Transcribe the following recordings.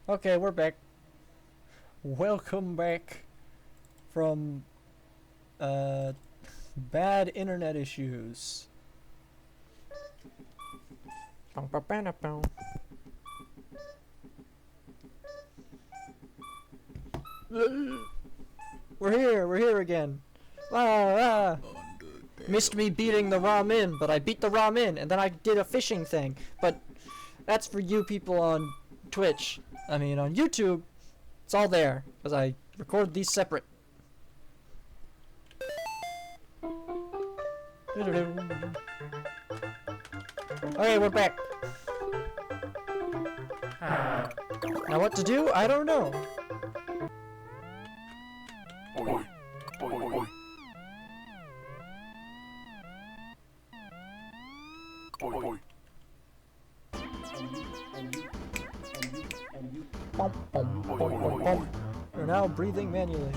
Okay, we're back. Welcome back from bad internet issues. We're here again. Missed me beating the ramen, but I beat the ramen, and then I did a fishing thing. But that's for you people on Twitch. I mean, on YouTube, it's all there, because I record these separate. Okay, we're back. Now what to do? I don't know. You're now breathing manually.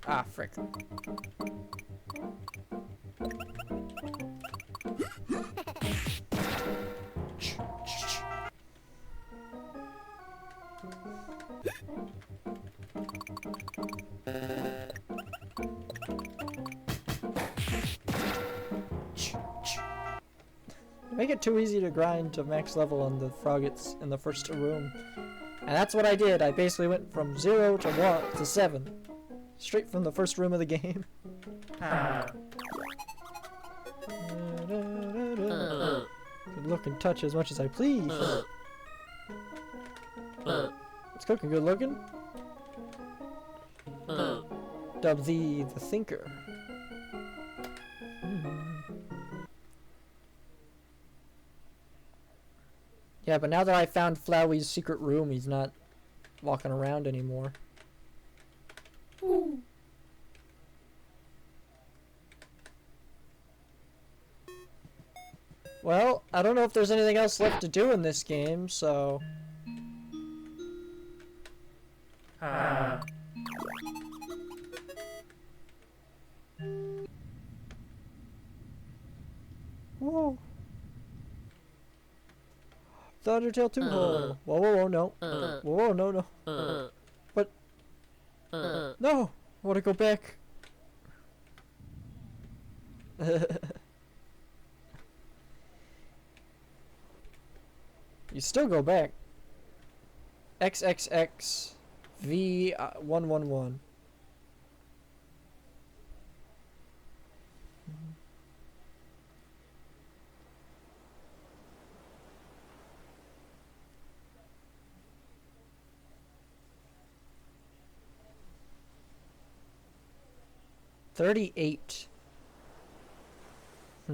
Ah, frick. Make it too easy to grind to max level on the froggets in the first room. And that's what I did. I basically went from 0 to 1 to 7. Straight from the first room of the game. Could look and touch as much as I please. It's cooking good looking. Dub thee the thinker. Yeah, but now that I found Flowey's secret room, he's not walking around anymore. Well, I don't know if there's anything else left to do in this game, so... Whoa. The Undertale 2 hole. Whoa, whoa, whoa, no. Whoa, no, no. What? No! I want to go back. You still go back. XXX V111. $38. I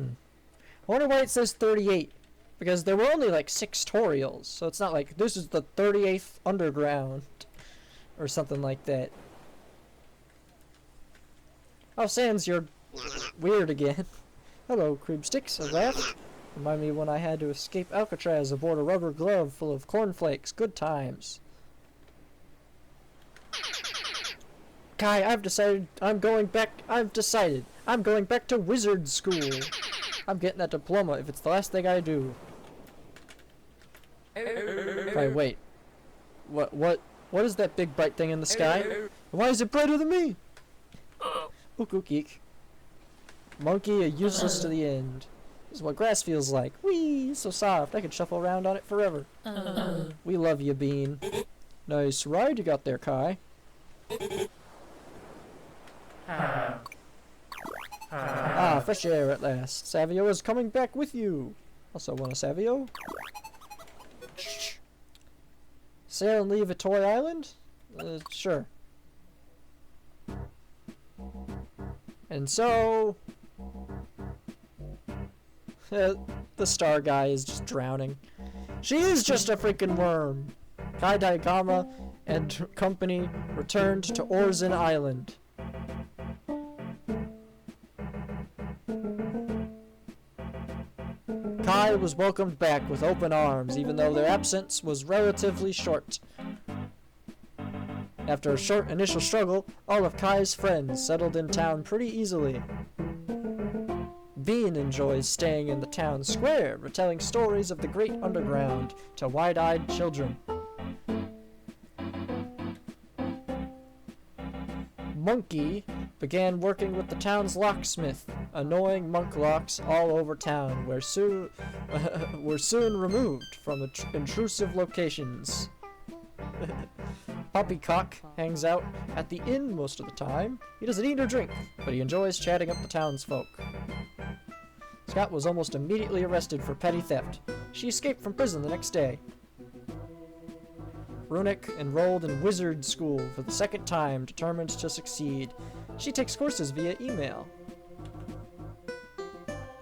wonder why it says 38. Because there were only like 6 tutorials, so it's not like this is the 38th underground or something like that. Oh, Sans, you're weird again. Hello, Creepsticks. A laugh? Remind me when I had to escape Alcatraz aboard a rubber glove full of cornflakes. Good times. Kai, I've decided I'm going back to wizard school. I'm getting that diploma if it's the last thing I do. Okay, wait. What is that big bright thing in the sky? Why is it brighter than me? Ook geek. Monkey, useless to the end. This is what grass feels like. Whee! So soft, I could shuffle around on it forever. We love you, Bean. Nice ride you got there, Kai. Ah, fresh air at last. Savio is coming back with you. Also want a Savio? Sail and leave a toy island? Sure. And so... the star guy is just drowning. She is just a freaking worm. Kai Daigama and company returned to Orzen Island. Kai was welcomed back with open arms, even though their absence was relatively short. After a short initial struggle, all of Kai's friends settled in town pretty easily. Bean enjoys staying in the town square, retelling stories of the great underground to wide-eyed children. Monkey began working with the town's locksmith, annoying monk locks all over town, were soon removed from intrusive locations. Poppycock hangs out at the inn most of the time. He doesn't eat or drink, but he enjoys chatting up the townsfolk. Scott was almost immediately arrested for petty theft. She escaped from prison the next day. Runic enrolled in wizard school for the second time, determined to succeed. She takes courses via email.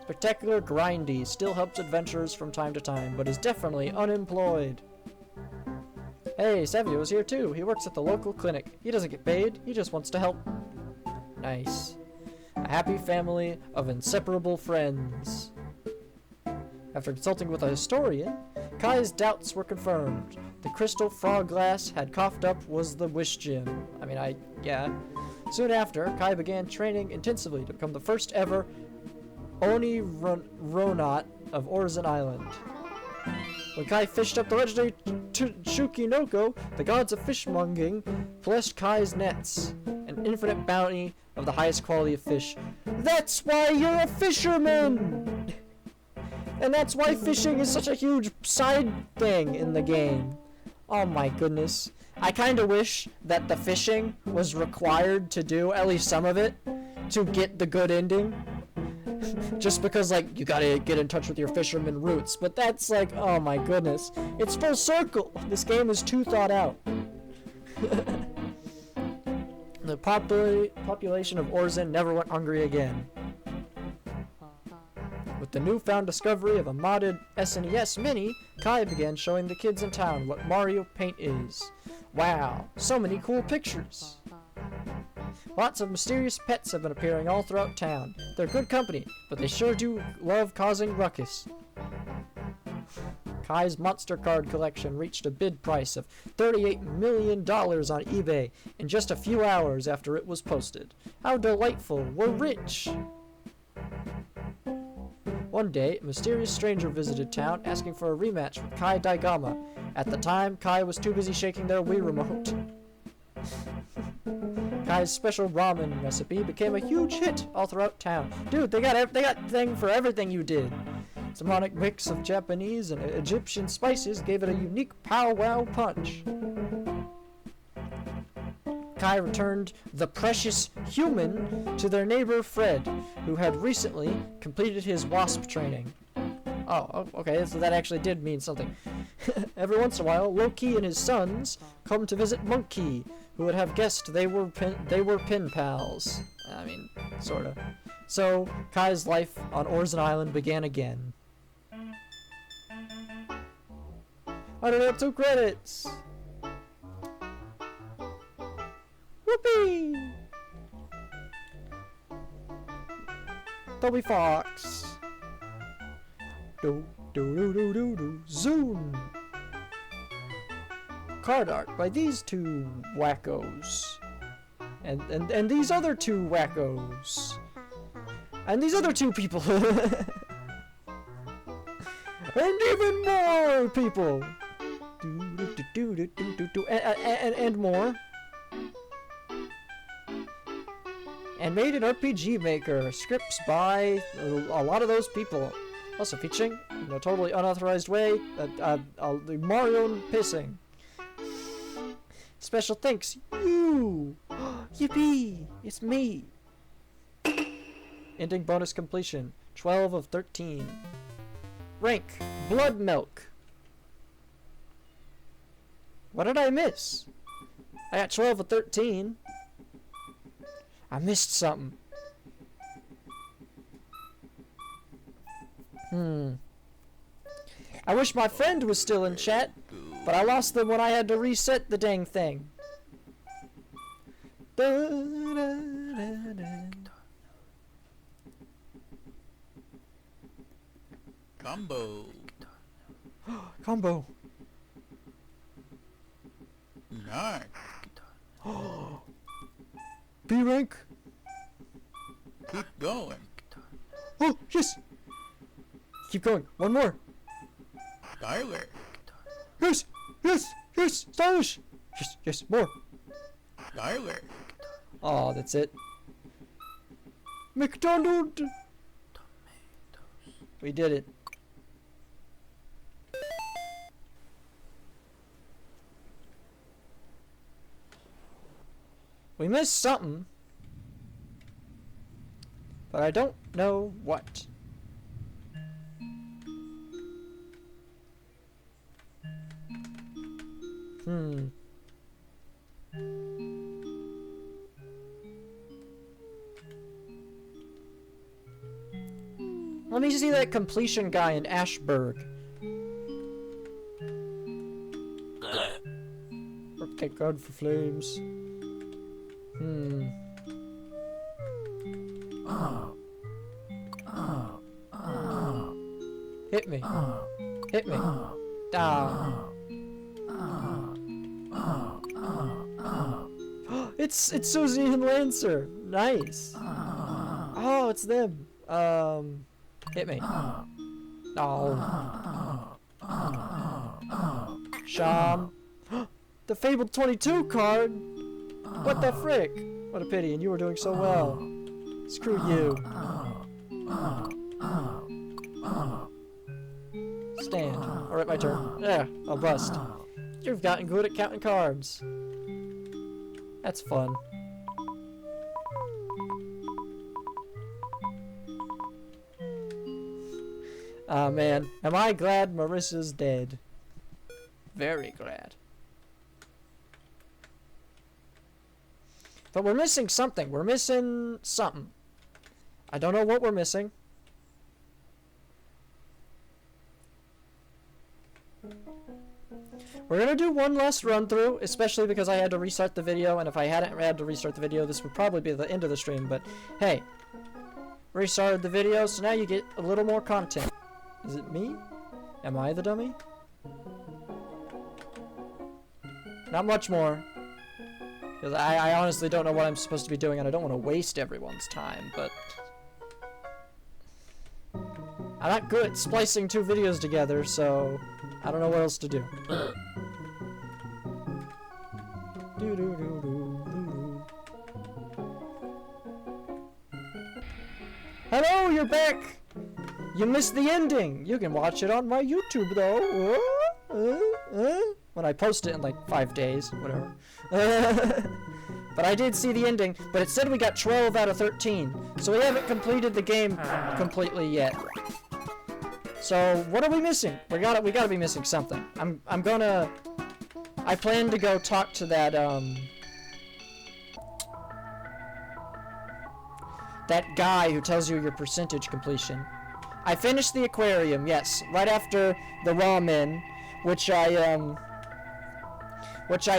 Spectacular Grindy still helps adventurers from time to time, but is definitely unemployed. Hey, Savio's here too. He works at the local clinic. He doesn't get paid, he just wants to help. Nice. A happy family of inseparable friends. After consulting with a historian, Kai's doubts were confirmed. The crystal frog glass had coughed up was the wish gem. Yeah. Soon after, Kai began training intensively to become the first ever Oni Ronot of Orzen Island. When Kai fished up the legendary Chukinoko, the gods of fishmonging blessed Kai's nets, an infinite bounty of the highest quality of fish. That's why you're a fisherman! And that's why fishing is such a huge side thing in the game. Oh my goodness. I kinda wish that the fishing was required to do at least some of it to get the good ending. Just because, like, you gotta get in touch with your fisherman roots. But that's like, oh my goodness. It's full circle! This game is too thought out. The population of Orzen never went hungry again. With the newfound discovery of a modded SNES Mini, Kai began showing the kids in town what Mario Paint is. Wow, so many cool pictures! Lots of mysterious pets have been appearing all throughout town. They're good company, but they sure do love causing ruckus. Kai's monster card collection reached a bid price of $38 million on eBay in just a few hours after it was posted. How delightful! We're rich! One day, a mysterious stranger visited town asking for a rematch with Kai Daigama. At the time, Kai was too busy shaking their Wii remote. Kai's special ramen recipe became a huge hit all throughout town. Dude, they got thing for everything you did. Its demonic mix of Japanese and Egyptian spices gave it a unique pow-wow punch. Kai returned the precious human to their neighbor Fred, who had recently completed his WASP training. Oh, okay, so that actually did mean something. Every once in a while, Loki and his sons come to visit Monkey, who would have guessed they were pen pals. I mean, sorta. So, Kai's life on Orzen Island began again. I don't have 2 credits! Whoopee! Toby Fox. Do do do do do do. Zoom. Card art by these 2 wackos. And these other 2 wackos. And these other 2 people. And even more people. Do do do do do do do and more. And made an RPG Maker. Scripts by a lot of those people. Also featuring, in a totally unauthorized way, the Mario pissing. Special thanks, you! Yippee! It's me! Ending bonus completion. 12 of 13. Rank, Blood Milk. What did I miss? I got 12 of 13. I missed something. I wish my friend was still in chat, but I lost them when I had to reset the dang thing. Combo. Combo. Nice. B rank. Keep going. Oh, yes. Keep going. One more. Tyler. Yes, yes, yes. Stylish. Yes, yes. More. Tyler. Oh, that's it. McDonald. We did it. We missed something, but I don't know what. Let me see that completion guy in Ashburg. Okay, God for flames. Hit me. Hit me. Down. It's Susie and Lancer. Nice. Oh, it's them. Hit me. Oh. Sham. The Fabled 22 card. What the frick? What a pity, and you were doing so well. Screw you. Stand. Alright, my turn. Yeah, I'll bust. You've gotten good at counting cards. That's fun. Ah, man. Am I glad Marissa's dead? Very glad. But we're missing something. We're missing something. I don't know what we're missing. We're gonna do one last run through, especially because I had to restart the video, and if I hadn't had to restart the video, this would probably be the end of the stream, but hey. Restarted the video, so now you get a little more content. Is it me? Am I the dummy? Not much more. Because I honestly don't know what I'm supposed to be doing, and I don't want to waste everyone's time, but... I'm not good at splicing two videos together, so... I don't know what else to do. Hello, you're back! You missed the ending! You can watch it on my YouTube, though. When I post it in like 5 days, whatever. But I did see the ending, but it said we got 12 out of 13. So we haven't completed the game completely yet. So what are we missing? We gotta be missing something. I plan to go talk to that guy who tells you your percentage completion. I finished the aquarium, yes, right after the ramen, which I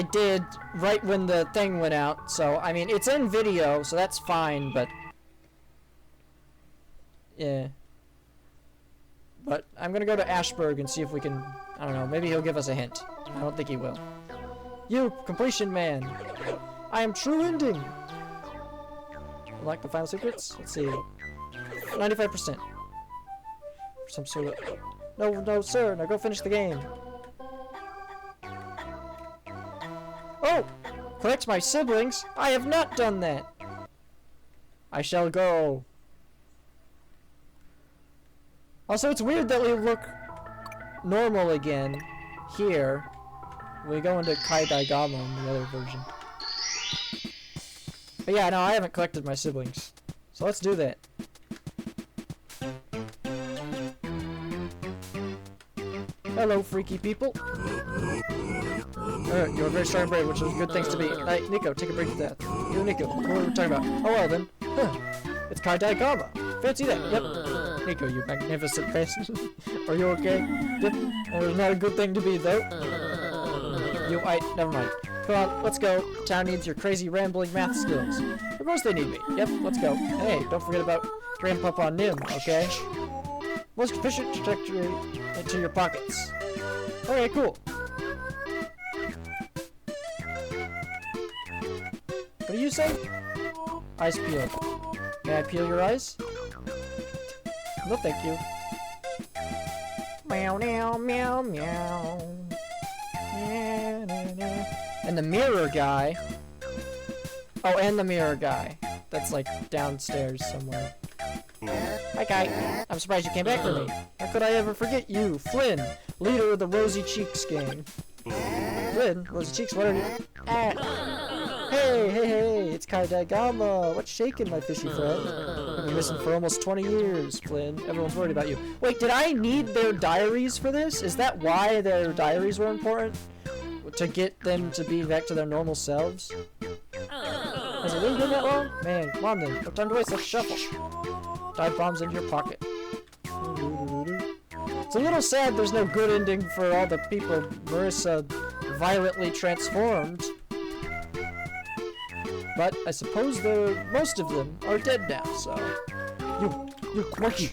did right when the thing went out. So I mean, it's in video, so that's fine, but yeah. But I'm gonna go to Ashburg and see if we can, I don't know, maybe he'll give us a hint. I don't think he will. You, completion man. I am true ending. Like the final secrets? Let's see. 95%. Some sort of... No, sir. Now go finish the game. Oh! Collect my siblings? I have not done that. I shall go. Also, it's weird that we look normal again here. We go into Kai Daigama in the other version. But yeah, no, I haven't collected my siblings. So let's do that. Hello, freaky people. You're very strong and brave, which is good things to be. Like, Nico, take a break of death. You, Nico, what are we talking about? Oh, well then. Huh. It's Kai Daigama. Fancy that. Yep. Nico, you magnificent face. Are you okay? Yep. It was not a good thing to be, though. Never mind. Come on, let's go. Town needs your crazy rambling math skills. Of course they need me. Yep, let's go. Hey, don't forget about Grandpapa Nim, okay? Most efficient trajectory into your pockets. Okay, cool. What do you say? Eyes peeled. May I peel your eyes? No, thank you. Meow, meow, meow, meow. And the mirror guy. Oh, and the mirror guy. That's like downstairs somewhere. Hi, guy. I'm surprised you came back for me. How could I ever forget you, Flynn, leader of the Rosy Cheeks gang? Flynn, Rosy Cheeks, what are you? Ah. Hey, it's Kai Daigama. What's shaking, my fishy friend? You've been missing for almost 20 years, Flynn. Everyone's worried about you. Wait, did I need their diaries for this? Is that why their diaries were important? To get them to be back to their normal selves? Has it really been that long? Man, come on then. No time to waste, let's shuffle. Dive bombs into your pocket. It's a little sad there's no good ending for all the people Marissa violently transformed. But I suppose most of them are dead now, so... You monkey!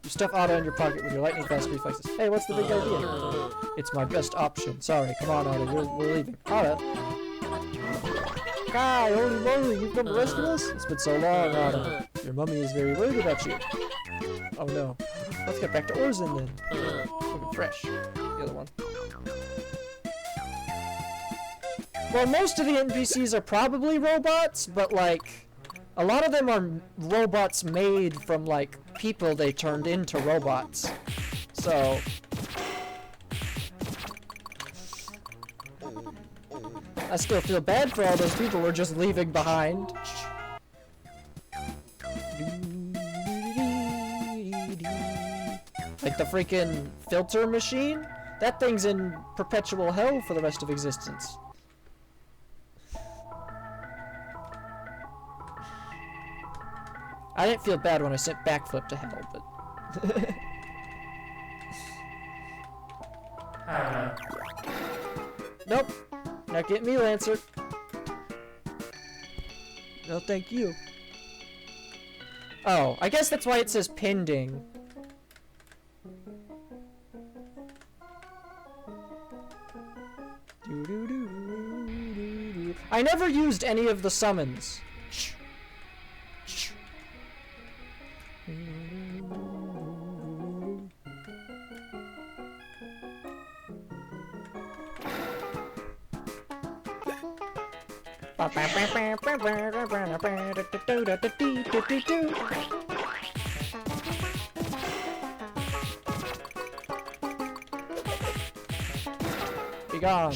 You stuff Otto in your pocket with your lightning fast reflexes. Hey, what's the big idea? It's my best option. Sorry, come on, Otto, we're leaving. Otto! Kai, holy moly, you've come to rescue us? It's been so long, Otto. Your mummy is very worried about you. Oh no. Let's get back to Orzen then. Looking fresh. The other one. Well, most of the NPCs are probably robots, but like, a lot of them are robots made from like people they turned into robots. So, I still feel bad for all those people we're just leaving behind. Like the freaking filter machine? That thing's in perpetual hell for the rest of existence. I didn't feel bad when I sent backflip to hell, but... Nope. Not getting me, Lancer. No, thank you. Oh, I guess that's why it says pending. I never used any of the summons. Be gone.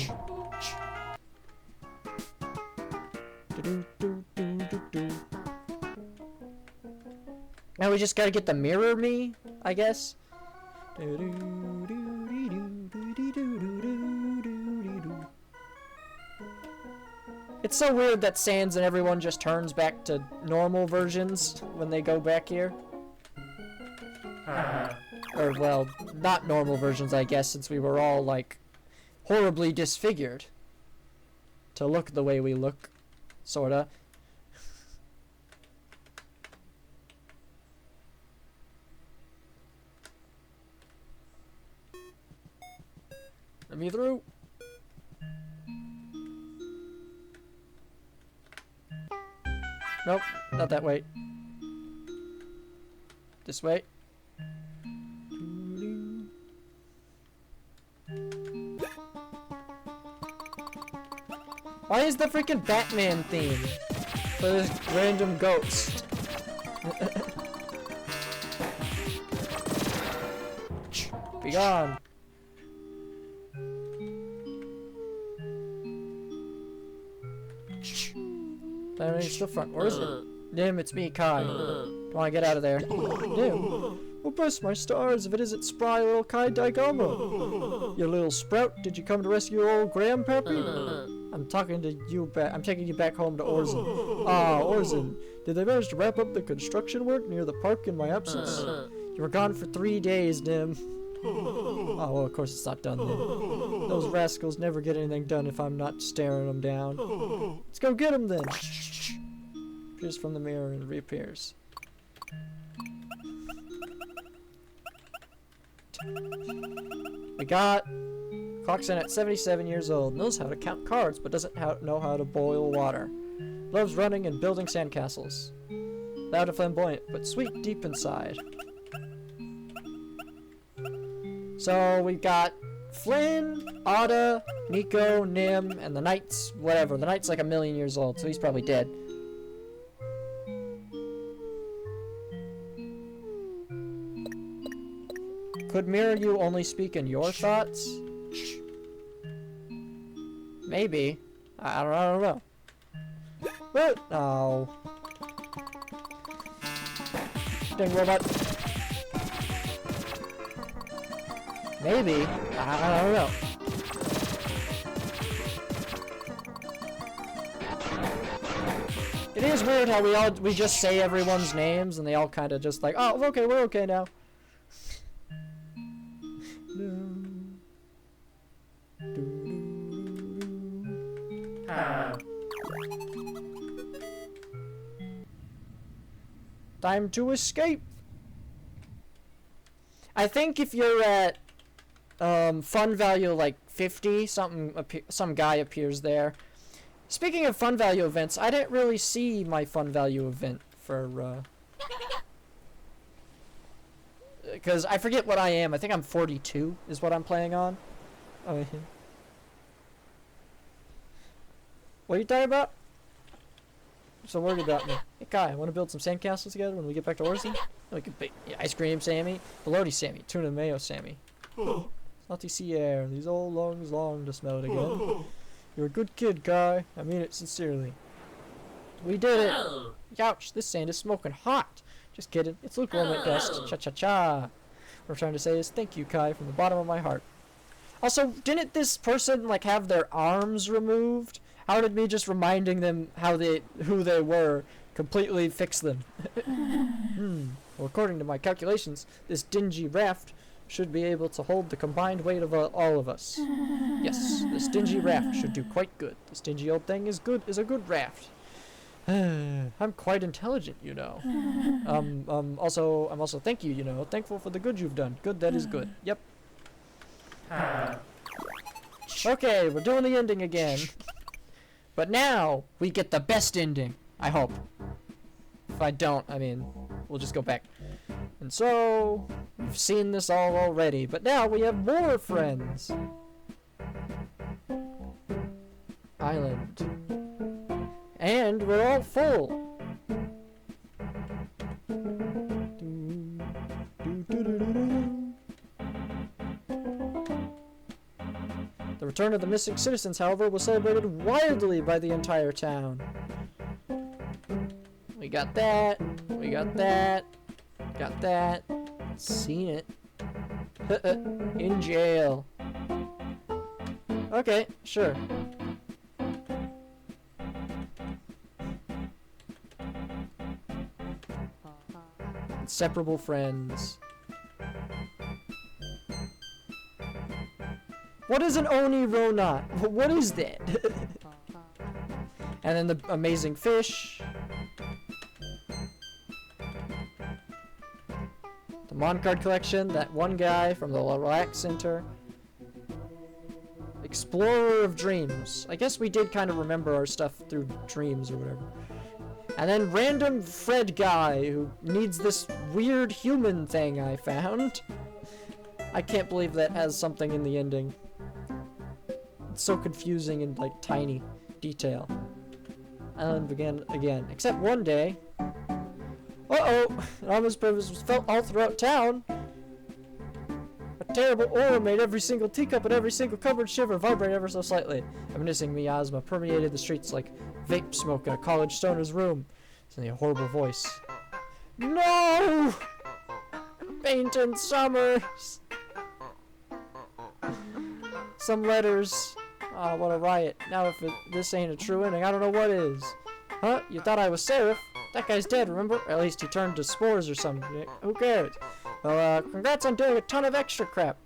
Now we just gotta get the mirror me, I guess. It's so weird that Sans and everyone just turns back to normal versions when they go back here. Or, well, not normal versions, I guess, since we were all, like, horribly disfigured. To look the way we look. Sorta. Let me through. Nope, not that way. This way. Why is the freaking Batman theme for this random ghost? Be gone. You're still front. Where is it? Nim, it's me, Kai. Come on, get out of there. Nim. Oh, bless my stars if it isn't spry little Kai Daigama. You little sprout, did you come to rescue your old grandpappy? I'm talking to you back. I'm taking you back home to Orzen. Ah, Orzen. Did they manage to wrap up the construction work near the park in my absence? You were gone for 3 days, Nim. Oh, well, of course it's not done then. Those rascals never get anything done if I'm not staring them down. Let's go get them then. Appears from the mirror and reappears. We got... Clocks in at 77 years old. Knows how to count cards, but doesn't know how to boil water. Loves running and building sandcastles. Loud and flamboyant, but sweet deep inside. So we got Flynn, Ada, Nico, Nim, and the Knight's whatever. The Knight's like 1,000,000 years old, so he's probably dead. Could Mirror You only speak in your thoughts? Maybe. I don't know. What? Oh. Dang robot. Maybe. I don't know. It is weird how we just say everyone's names and they all kind of just like, oh, okay, we're okay now. Time to escape. I think if you're at fun value like 50, some guy appears there. Speaking of fun value events, I didn't really see my fun value event for because I forget what I am. I think I'm 42 is what I'm playing on. Oh, yeah. What are you talking about? So worried about me. Hey Kai, want to build some sandcastles together when we get back to Orson? We could bake ice cream Sammy, bologna Sammy, tuna mayo Sammy. Salty sea air, these old lungs long to smell it again. You're a good kid, Kai. I mean it sincerely. We did it! Ouch, this sand is smoking hot! Just kidding, it's lukewarm at best. Cha-cha-cha! What I'm trying to say is thank you, Kai, from the bottom of my heart. Also, didn't this person, like, have their arms removed? How did me just reminding them who they were completely fix them? Well, according to my calculations, this dingy raft should be able to hold the combined weight of all of us. Yes, this dingy raft should do quite good. This dingy old thing is a good raft. I'm quite intelligent, you know. I'm also thank you, you know. Thankful for the good you've done. Good that is good. Yep. Okay, we're doing the ending again. But now, we get the best ending. I hope. If I don't, I mean, we'll just go back. And so, we've seen this all already, but now we have more friends. Island. And we're all full. The return of the missing citizens, however, was celebrated wildly by the entire town. We got that. We got that. Got that. Seen it. In jail. Okay, sure. Inseparable friends. What is an Oni Rona? What is that? And then the amazing fish. The Mon card collection, that one guy from the Relax Center. Explorer of Dreams. I guess we did kind of remember our stuff through dreams or whatever. And then random Fred guy who needs this weird human thing I found. I can't believe that has something in the ending. It's so confusing and like tiny detail. Island began again. Except one day. Uh-oh! An ominous presence was felt all throughout town. A terrible aura made every single teacup and every single cupboard shiver, vibrate ever so slightly. A menacing miasma permeated the streets like vape smoke in a college stoner's room. Suddenly a horrible voice. No! Painted Summers! Some letters. Ah, what a riot. Now if this ain't a true ending, I don't know what is. Huh? You thought I was Seraph? That guy's dead, remember? Or at least he turned to spores or something. Who cares? Well, congrats on doing a ton of extra crap.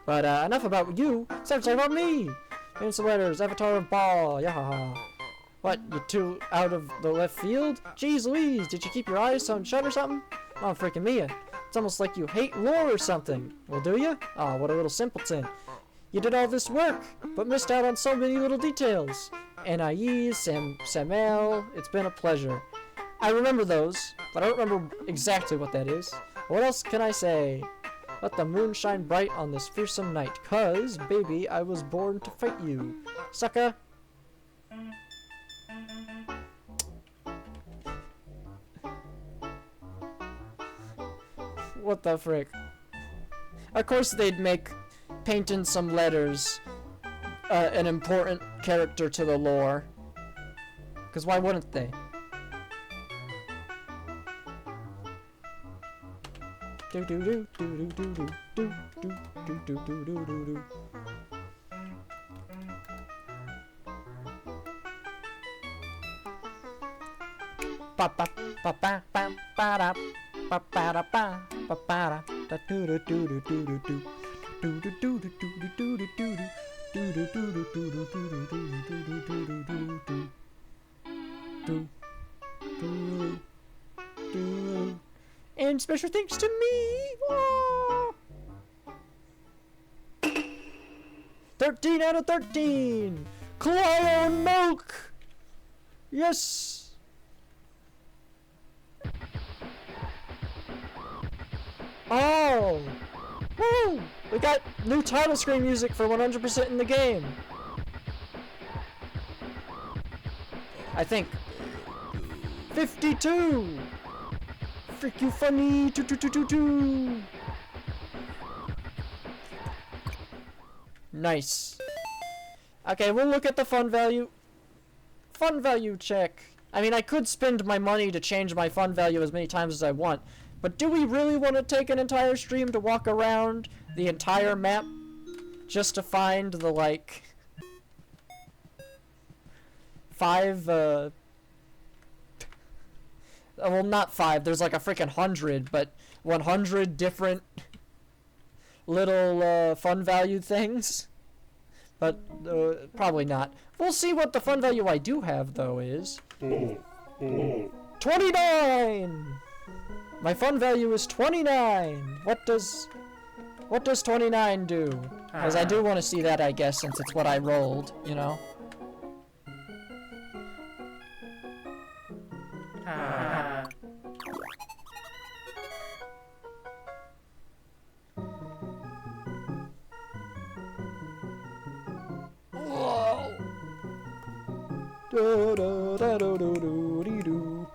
But, enough about you. It's time to talk about me! Paint some letters. Avatar of Ball. Yahaha. What, you two out of the left field? Jeez Louise, did you keep your eyes sewn shut or something? Oh, freaking Mia. It's almost like you hate lore or something. Well, do you? Oh, what a little simpleton. You did all this work, but missed out on so many little details. Anais, Samuel, it's been a pleasure. I remember those, but I don't remember exactly what that is. What else can I say? Let the moon shine bright on this fearsome night, 'cause, baby, I was born to fight you. Sucker! What the frick? Of course they'd make painting some letters an important character to the lore. 'Cause why wouldn't they? Do do do do do do do do do do do do do do. Pa pa pa pa pa pa da pa pa da pa pa pa da da do do do do do do do do do do do do do do do do. And special thanks to me. Whoa. 13 out of 13. Clone milk. Yes. Oh. Woo. We got new title screen music for 100% in the game. I think. 52. Freak you funny. Two. Nice. Okay, we'll look at the fun value. Fun value check. I mean, I could spend my money to change my fun value as many times as I want, but do we really want to take an entire stream to walk around the entire map just to find the, like, 5, well, not 5, there's like a freaking 100, but 100 different little, fun value things? But, probably not. We'll see what the fun value I do have, though, is. 29! My fun value is 29! What does 29 do? Because I do want to see that, I guess, since it's what I rolled, you know? Whoa! Do do do do do do dee do.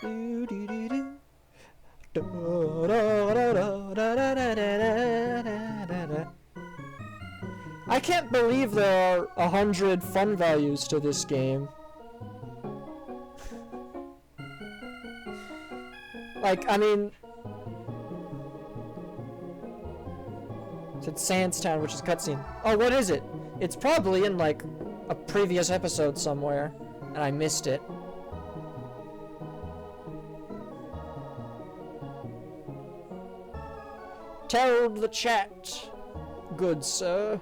Do dee dee do. Do do do do do da da da da da da. I can't believe there are 100 fun values to this game. Like, I mean, it's Sandstown, which is a cutscene. Oh, what is it? It's probably in, like, a previous episode somewhere, and I missed it. Tell the chat, good sir.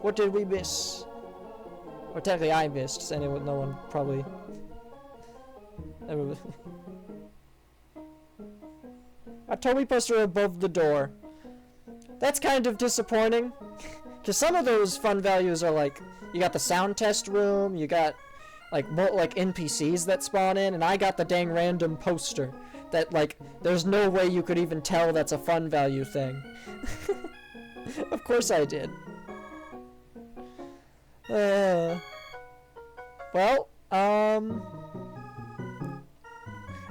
What did we miss? Or technically I missed, so anyone, no one probably... A Toby poster above the door. That's kind of disappointing. Because some of those fun values are like, you got the sound test room, you got like NPCs that spawn in, and I got the dang random poster. That, like, there's no way you could even tell that's a fun value thing. Of course I did. Well,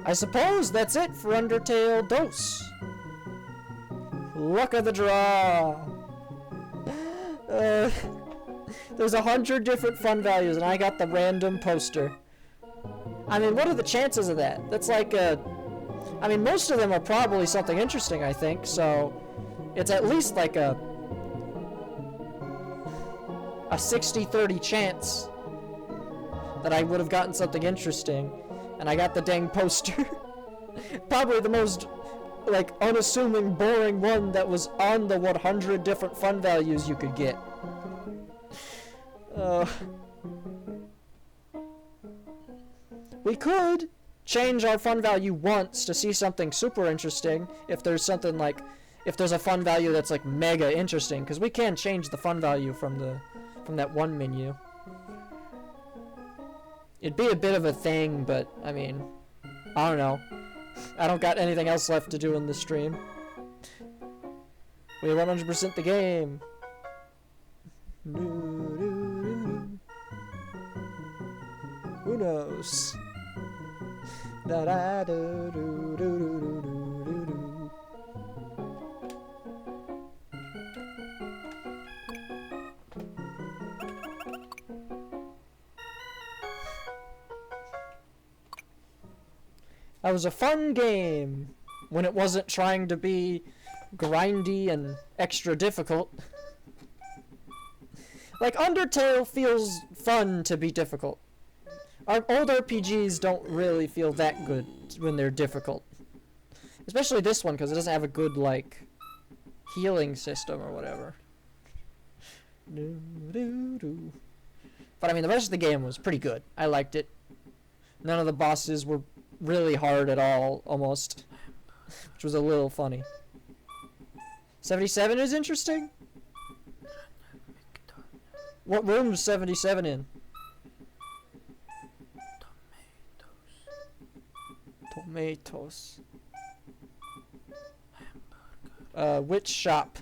I suppose that's it for Undertale Dose. Luck of the draw. There's 100 different fun values, and I got the random poster. I mean, what are the chances of that? That's like I mean, most of them are probably something interesting, I think, so it's at least like a 60-30 chance that I would have gotten something interesting, and I got the dang poster. Probably the most, like, unassuming, boring one that was on the 100 different fun values you could get. We could change our fun value once to see something super interesting. If there's something like, if there's a fun value that's like mega interesting, because we can change the fun value from that one menu. It'd be a bit of a thing, but I mean, I don't know. I don't got anything else left to do in this stream. We 100% the game. Who knows? Da da do do do do do do do. That was a fun game when it wasn't trying to be grindy and extra difficult. Like, Undertale feels fun to be difficult. Our old RPGs don't really feel that good when they're difficult. Especially this one, because it doesn't have a good, like, healing system or whatever. But I mean, the rest of the game was pretty good. I liked it. None of the bosses were really hard at all, almost. Which was a little funny. 77 is interesting? What room is 77 in? Tomatoes. Which shop?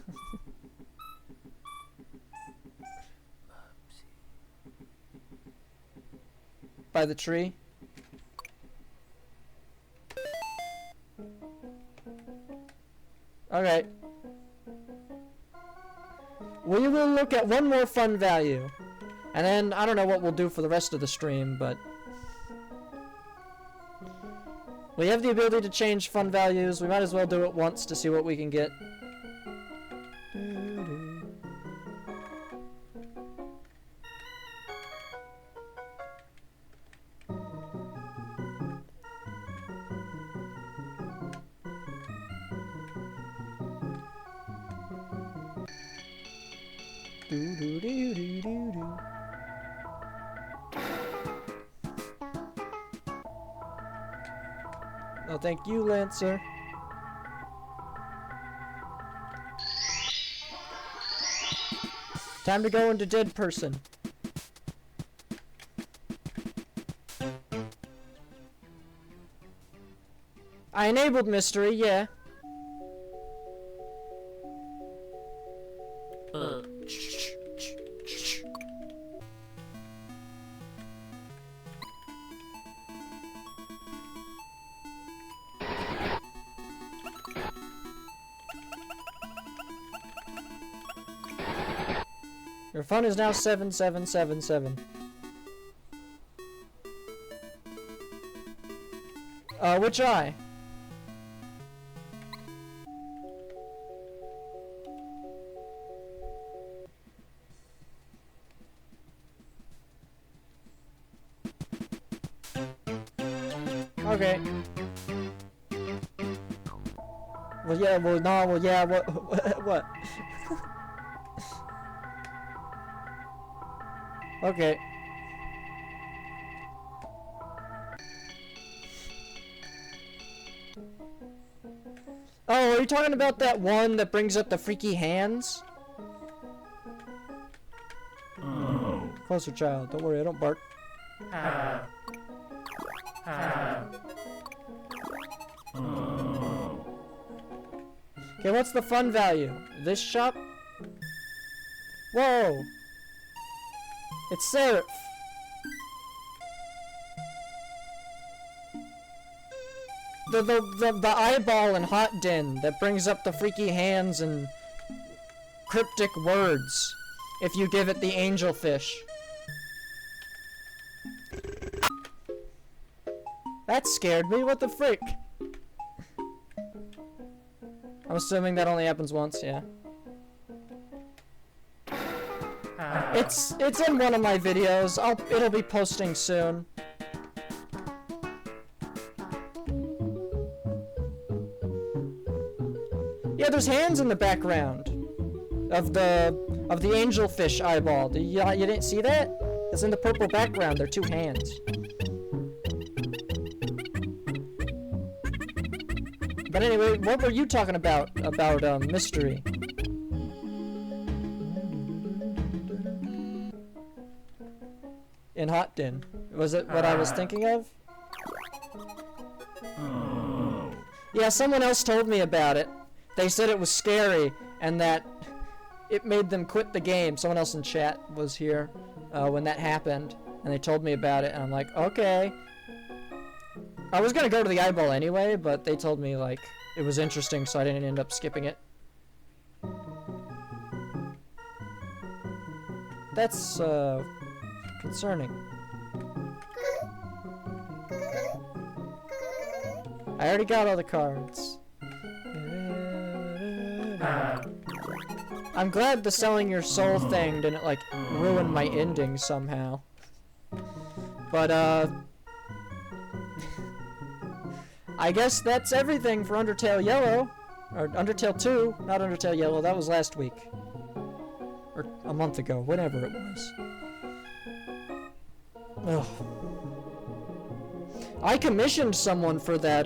By the tree? Okay. We will look at one more fun value. And then, I don't know what we'll do for the rest of the stream, but... we have the ability to change fun values. We might as well do it once to see what we can get. Oh, thank you, Lancer. Time to go into dead person. I enabled mystery, yeah. Your fun is now 7777. Which eye? Okay. Well, yeah, well, no, well, yeah, what? What? Okay. Oh, are you talking about that one that brings up the freaky hands? Oh. Closer, child. Don't worry, I don't bark. Oh. Okay, what's the fun value? This shop? Whoa! It's Seraph! The eyeball in Hot Den that brings up the freaky hands and cryptic words if you give it the angel fish. That scared me, what the frick? I'm assuming that only happens once, yeah. It's in one of my videos. It'll be posting soon. Yeah, there's hands in the background of of the angelfish eyeball. You didn't see that? It's in the purple background. They're two hands. But anyway, what were you talking about mystery? In Hotden. Was it what I was thinking of? Oh. Yeah, someone else told me about it. They said it was scary and that it made them quit the game. Someone else in chat was here when that happened, and they told me about it, and I'm like, okay. I was gonna go to the eyeball anyway, but they told me, like, it was interesting, so I didn't end up skipping it. That's, concerning. I already got all the cards. I'm glad the selling your soul thing didn't, like, ruin my ending somehow. But, I guess that's everything for Undertale Yellow. Or Undertale 2, not Undertale Yellow, that was last week. Or a month ago, whatever it was. Ugh. I commissioned someone for that,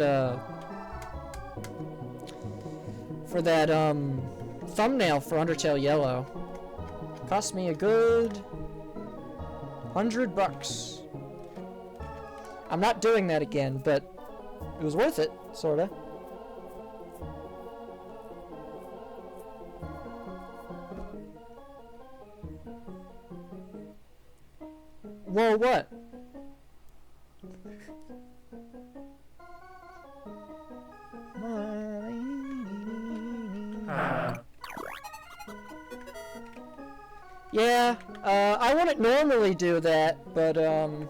thumbnail for Undertale Yellow. Cost me a good $100. I'm not doing that again, but it was worth it, sorta. Whoa, what? Yeah, I wouldn't normally do that, but, you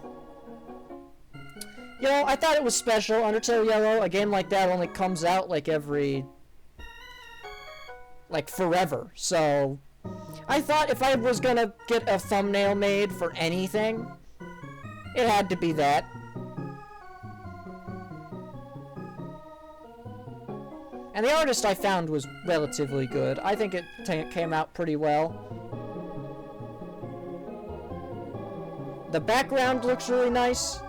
know, I thought it was special. Undertale Yellow, a game like that only comes out, like, forever. So, I thought if I was gonna get a thumbnail made for anything, it had to be that. And the artist I found was relatively good. I think it came out pretty well. The background looks really nice.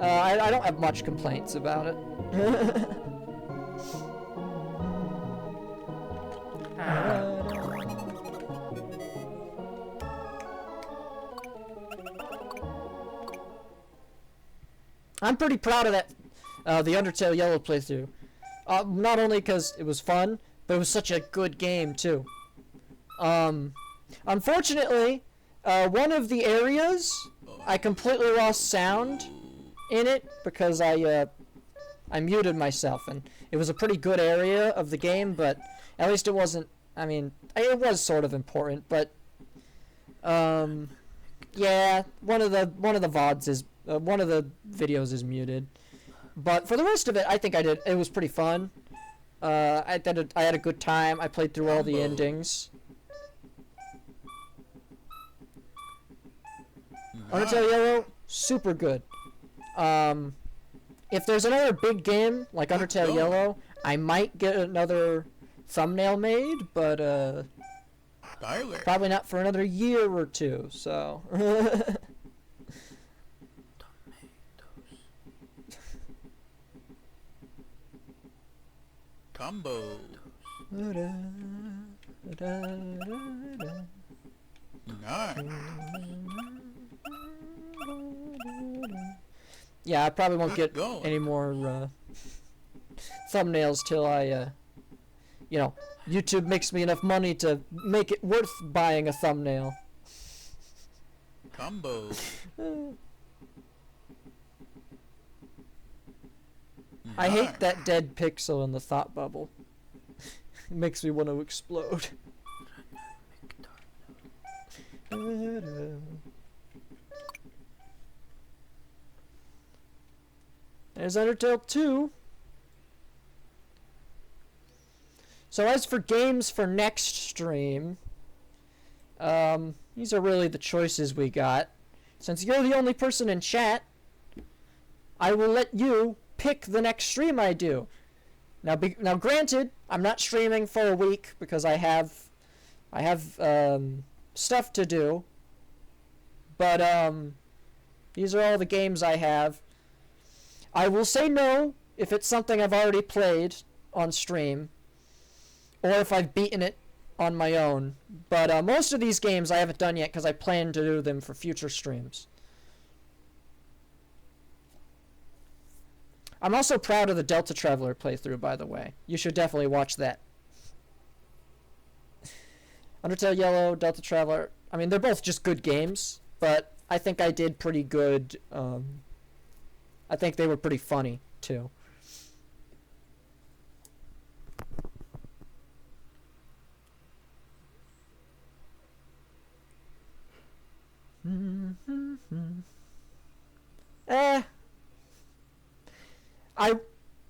I don't have much complaints about it. I'm pretty proud of that, the Undertale Yellow playthrough. Not only because it was fun, but it was such a good game, too. Unfortunately, one of the areas, I completely lost sound in it because I muted myself, and it was a pretty good area of the game, but at least it wasn't, I mean, it was sort of important, but, yeah, one of the VODs is, one of the videos is muted. But for the rest of it, I think it was pretty fun. I had a good time. I played through all the endings. Undertale Yellow, super good. If there's another big game like Undertale Yellow, I might get another thumbnail made, but probably not for another year or two, so. Combo. Nice. Yeah, I probably won't get any more thumbnails till I, you know, YouTube makes me enough money to make it worth buying a thumbnail. Combo. I hate that dead pixel in the thought bubble. It makes me want to explode. There's Undertale 2. So as for games for next stream, these are really the choices we got. Since you're the only person in chat, I will let you pick the next stream I do. Now granted, I'm not streaming for a week because I have stuff to do. But, these are all the games I have. I will say no if it's something I've already played on stream, or if I've beaten it on my own. But most of these games I haven't done yet because I plan to do them for future streams. I'm also proud of the Delta Traveler playthrough, by the way. You should definitely watch that. Undertale Yellow, Delta Traveler. I mean, they're both just good games, but I think I did pretty good. I think they were pretty funny, too.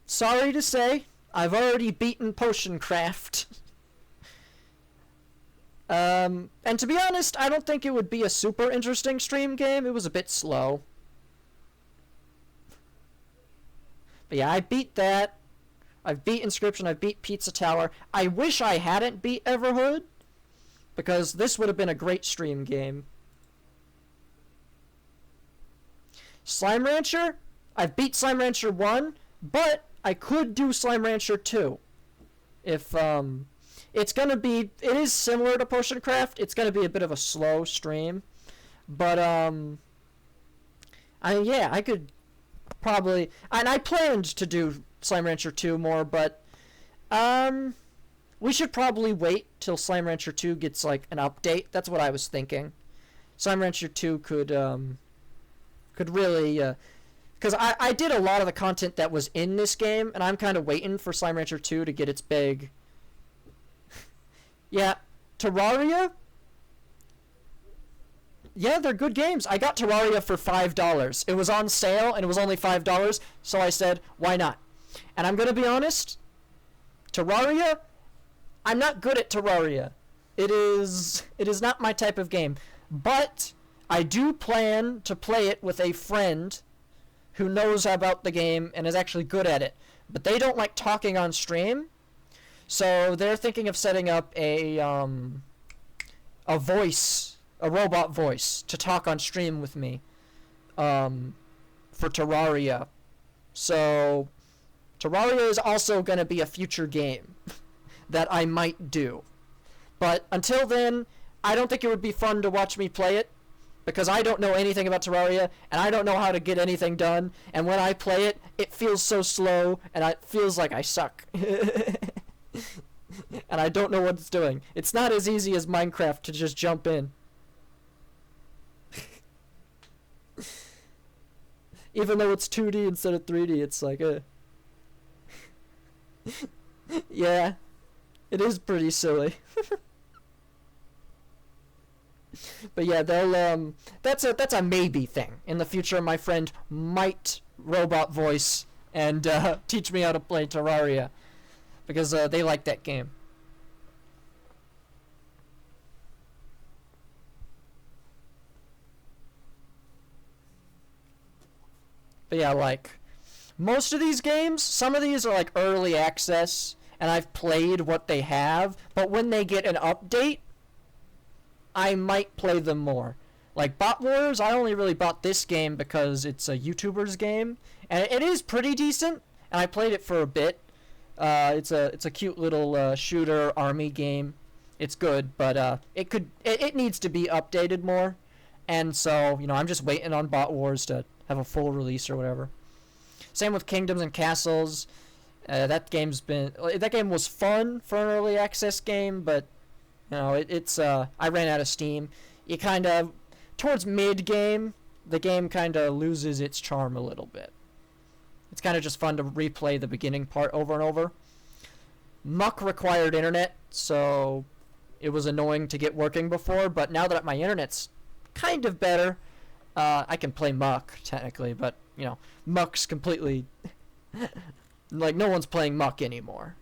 Sorry to say, I've already beaten Potion Craft. And to be honest, I don't think it would be a super interesting stream game. It was a bit slow. But yeah, I beat that. I've beat Inscription, I've beat Pizza Tower. I wish I hadn't beat Everhood, because this would have been a great stream game. Slime Rancher? I've beat Slime Rancher 1, but I could do Slime Rancher 2. If, it's gonna be, it is similar to Potion Craft. It's gonna be a bit of a slow stream. But, yeah, I could probably, and I planned to do Slime Rancher 2 more, but, we should probably wait till Slime Rancher 2 gets, like, an update. That's what I was thinking. Slime Rancher 2 could really, because I did a lot of the content that was in this game, and I'm kind of waiting for Slime Rancher 2 to get its big... Yeah, Terraria? Yeah, they're good games. I got Terraria for $5. It was on sale, and it was only $5, so I said, why not? And I'm going to be honest, Terraria, I'm not good at Terraria. It is not my type of game. But I do plan to play it with a friend who knows about the game and is actually good at it. But they don't like talking on stream, so they're thinking of setting up a robot voice to talk on stream with me, for Terraria. So Terraria is also going to be a future game that I might do. But until then, I don't think it would be fun to watch me play it, because I don't know anything about Terraria, and I don't know how to get anything done, and when I play it, it feels so slow, and it feels like I suck. And I don't know what it's doing. It's not as easy as Minecraft to just jump in. Even though it's 2D instead of 3D, it's like, yeah, it is pretty silly. But yeah, they'll that's a maybe thing. In the future, my friend might robot voice and teach me how to play Terraria, because they like that game. But yeah, like, most of these games, some of these are like early access, and I've played what they have, but when they get an update, I might play them more. Like Bot Wars, I only really bought this game because it's a YouTuber's game, and it is pretty decent, and I played it for a bit. It's a cute little shooter army game. It's good, but it needs to be updated more, and so, you know, I'm just waiting on Bot Wars to have a full release or whatever. Same with Kingdoms and Castles. That game was fun for an early access game, but you know, I ran out of steam. It kind of, towards mid game, the game kind of loses its charm a little bit. It's kind of just fun to replay the beginning part over and over. Muck required internet, so it was annoying to get working before, but now that my internet's kind of better, I can play Muck, technically, but, you know, Muck's completely... like, no one's playing Muck anymore.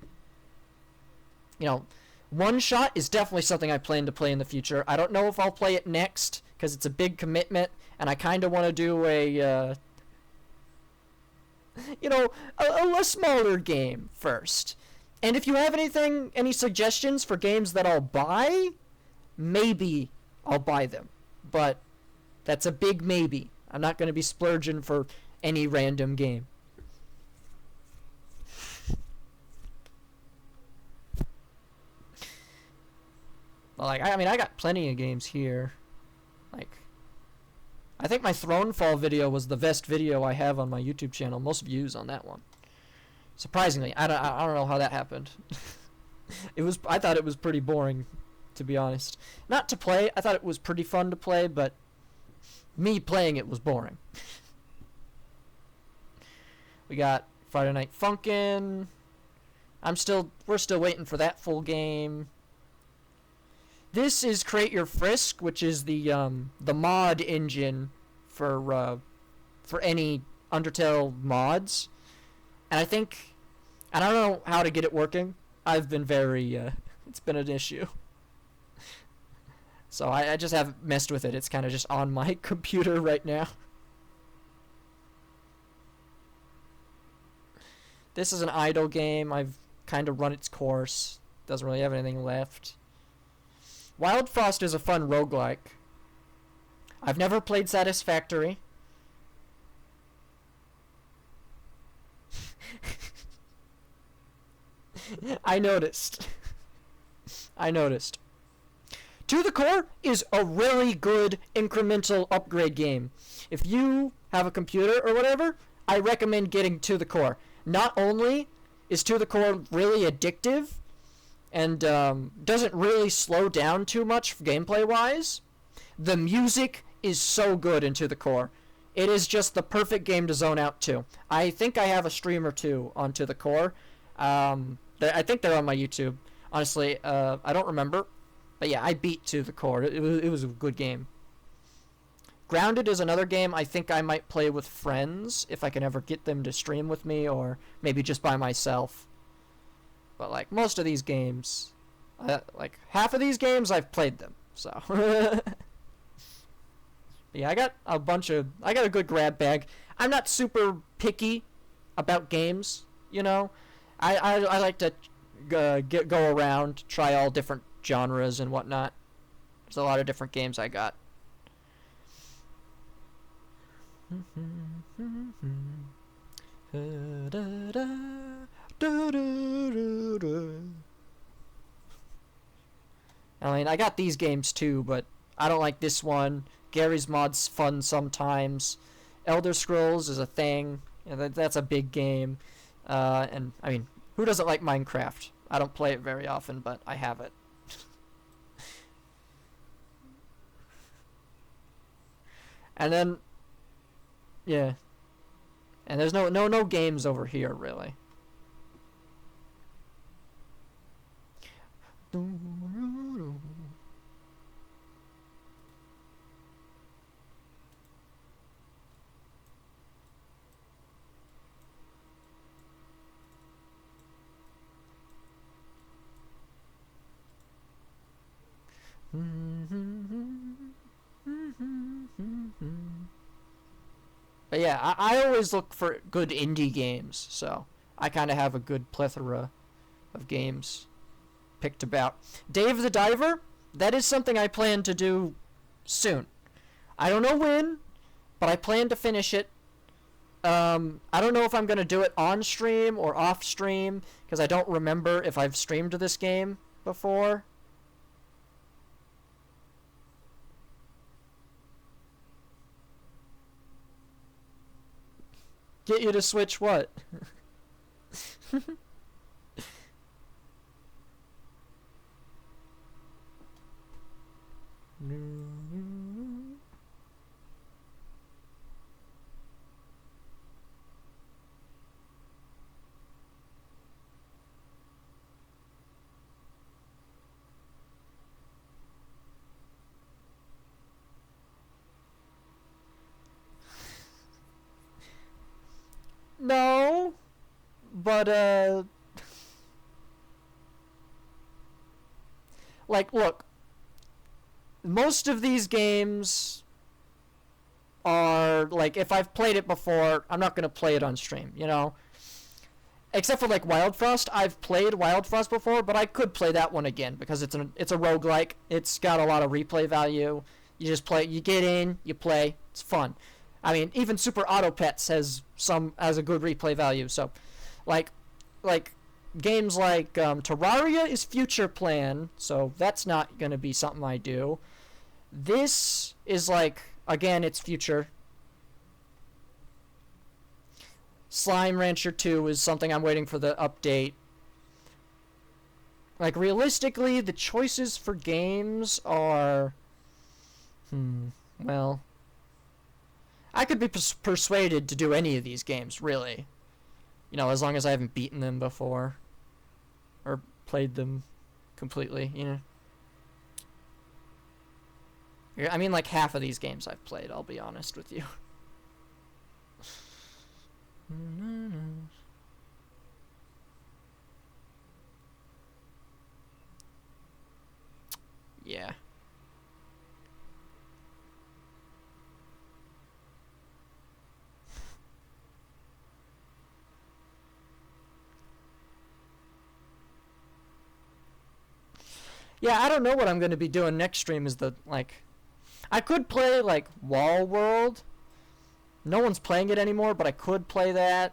You know, One Shot is definitely something I plan to play in the future. I don't know if I'll play it next, because it's a big commitment, and I kind of want to do a, you know, a smaller game first. And if you have any suggestions for games that I'll buy, maybe I'll buy them. But that's a big maybe. I'm not going to be splurging for any random game. Like, I mean, I got plenty of games here. Like, I think my Thronefall video was the best video I have on my YouTube channel. Most views on that one. Surprisingly, I don't know how that happened. I thought it was pretty boring, to be honest. Not to play. I thought it was pretty fun to play, but me playing it was boring. We got Friday Night Funkin'. We're still waiting for that full game. This is Create Your Frisk, which is the mod engine for any Undertale mods. And I don't know how to get it working. I've been it's been an issue. So I just haven't messed with it. It's kind of just on my computer right now. This is an idle game. I've kind of run its course. Doesn't really have anything left. Wild Frost is a fun roguelike. I've never played Satisfactory. I noticed. To the Core is a really good incremental upgrade game. If you have a computer or whatever, I recommend getting To the Core. Not only is To the Core really addictive and doesn't really slow down too much gameplay-wise, the music is so good in To the Core. It is just the perfect game to zone out to. I think I have a stream or two on To the Core. I think they're on my YouTube. Honestly, I don't remember. But yeah, I beat To the Core. It was a good game. Grounded is another game I think I might play with friends if I can ever get them to stream with me, or maybe just by myself. But like most of these games, like half of these games I've played them. So yeah, I got a good grab bag. I'm not super picky about games, you know. I like to go around, try all different genres and whatnot. There's a lot of different games I got. I mean, I got these games too, but I don't like this one. Gary's Mod's fun sometimes. Elder Scrolls is a thing. That's a big game. And, I mean, who doesn't like Minecraft? I don't play it very often, but I have it. And then, yeah. And there's no games over here, really. But yeah, I always look for good indie games, so I kind of have a good plethora of games picked about. Dave the Diver, that is something I plan to do soon. I don't know when, but I plan to finish it. I don't know if I'm going to do it on stream or off stream, because I don't remember if I've streamed this game before. Get you to switch what? No, but like, look, most of these games are like, if I've played it before, I'm not gonna play it on stream, you know. except for like Wild Frost. I've played Wild Frost before, but I could play that one again because it's a roguelike. It's got a lot of replay value. You just play, you get in, you play. It's fun. I mean, even Super Auto Pets has a good replay value. So, like games like Terraria is future plan, so that's not gonna be something I do. This is like, again, it's future. Slime Rancher 2 is something I'm waiting for the update. Like, realistically, the choices for games are... well... I could be persuaded to do any of these games, really. You know, as long as I haven't beaten them before. Or played them completely, you know. I mean, like, half of these games I've played, I'll be honest with you. Yeah. Yeah, I don't know what I'm going to be doing next stream is I could play, like, Wall World. No one's playing it anymore, but I could play that.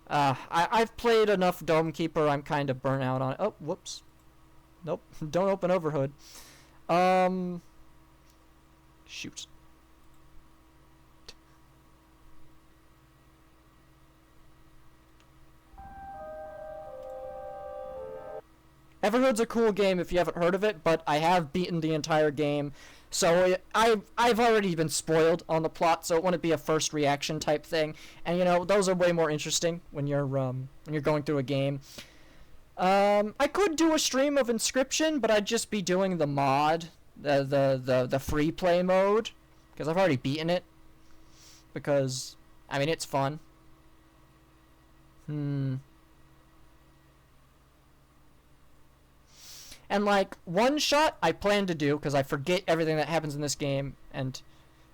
I've played enough Dome Keeper, I'm kind of burnt out on it. Oh, whoops. Nope, don't open Overhood. Shoot. Everhood's a cool game if you haven't heard of it, but I have beaten the entire game. So I've already been spoiled on the plot, so it wouldn't be a first reaction type thing. And you know, those are way more interesting when you're going through a game. I could do a stream of Inscription, but I'd just be doing the mod, the free play mode, because I've already beaten it. Because I mean, it's fun. And, like, One Shot I plan to do, because I forget everything that happens in this game, and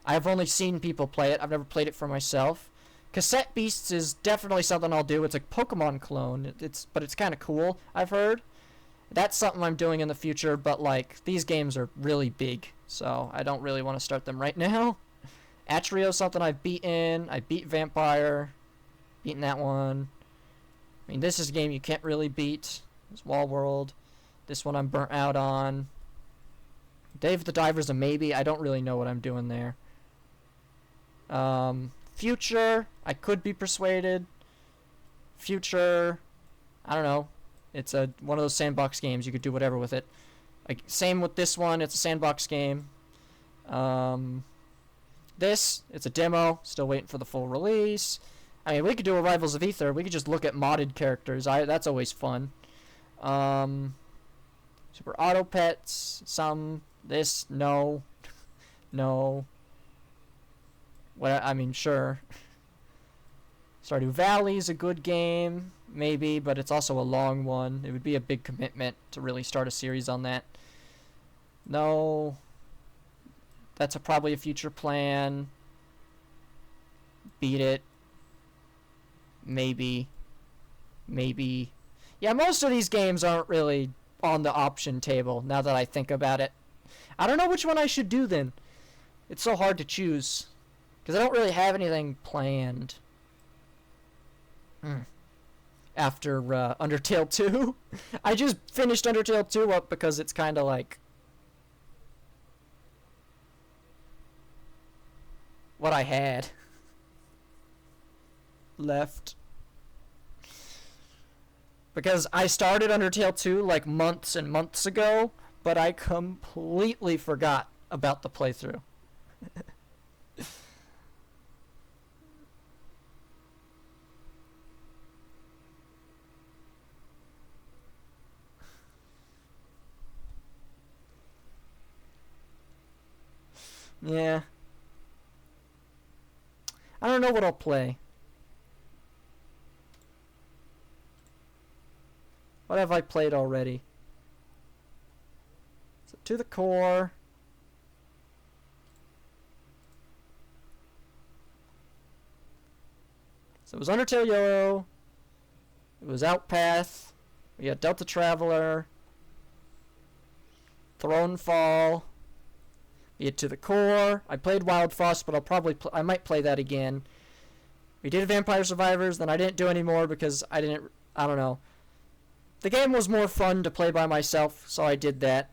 I've only seen people play it. I've never played it for myself. Cassette Beasts is definitely something I'll do. It's a Pokemon clone, but it's kind of cool, I've heard. That's something I'm doing in the future, but, like, these games are really big, so I don't really want to start them right now. Atreo's something I've beaten. I beat Vampire. Beaten that one. I mean, this is a game you can't really beat. It's Wall World. This one I'm burnt out on. Dave the Diver's a maybe. I don't really know what I'm doing there. Future, I could be persuaded. Future, I don't know. It's one of those sandbox games. You could do whatever with it. Like, same with this one. It's a sandbox game. This, it's a demo. Still waiting for the full release. I mean, we could do a Rivals of Aether. We could just look at modded characters. That's always fun. Super Auto Pets, this, no, no. What, I mean, sure. Stardew Valley's a good game, maybe, but it's also a long one. It would be a big commitment to really start a series on that. No. That's probably a future plan. Beat it. Maybe. Maybe. Yeah, most of these games aren't really on the option table, now that I think about it. I don't know which one I should do, then. It's so hard to choose. Because I don't really have anything planned. After Undertale 2. I just finished Undertale 2 up because it's kind of like... what I had. Left. Because I started Undertale 2 like months and months ago, but I completely forgot about the playthrough. Yeah. I don't know what I'll play. What have I played already? So, To the Core. So it was Undertale Yellow. It was Outpath. We had Delta Traveler. Thronefall. We had To the Core. I played Wild Frost, but I might play that again. We did Vampire Survivors, then I didn't do any more because I don't know. The game was more fun to play by myself, so I did that.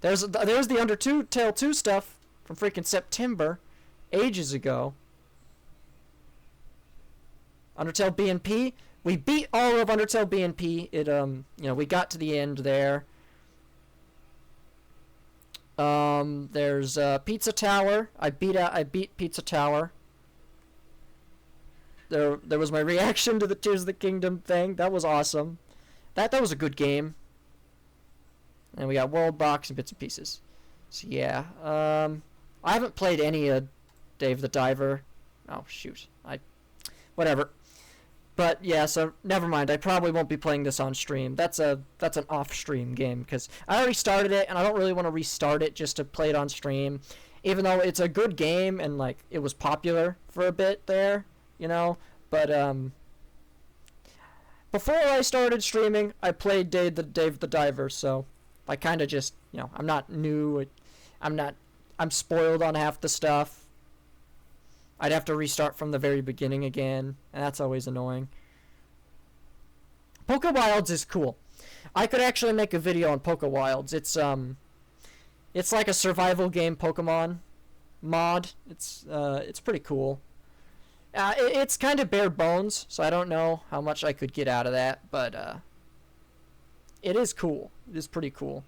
There's the Undertale 2 stuff from freaking September, ages ago. Undertale BNP. We beat all of Undertale BNP. We got to the end there. There's Pizza Tower. I beat Pizza Tower. There was my reaction to the Tears of the Kingdom thing. That was awesome. That was a good game. And we got World Box and bits and pieces. So yeah, I haven't played any of Dave the Diver. Oh shoot, whatever. But yeah, so never mind. I probably won't be playing this on stream. That's an off-stream game because I already started it, and I don't really want to restart it just to play it on stream. Even though it's a good game and like it was popular for a bit there, you know. But before I started streaming, I played Dave the Diver, so I kind of just, you know, I'm not new. I'm spoiled on half the stuff. I'd have to restart from the very beginning again, and that's always annoying. Pokewilds is cool. I could actually make a video on Pokewilds. It's like a survival game Pokemon mod. It's pretty cool. It's kind of bare bones, so I don't know how much I could get out of that, but it is cool. It is pretty cool.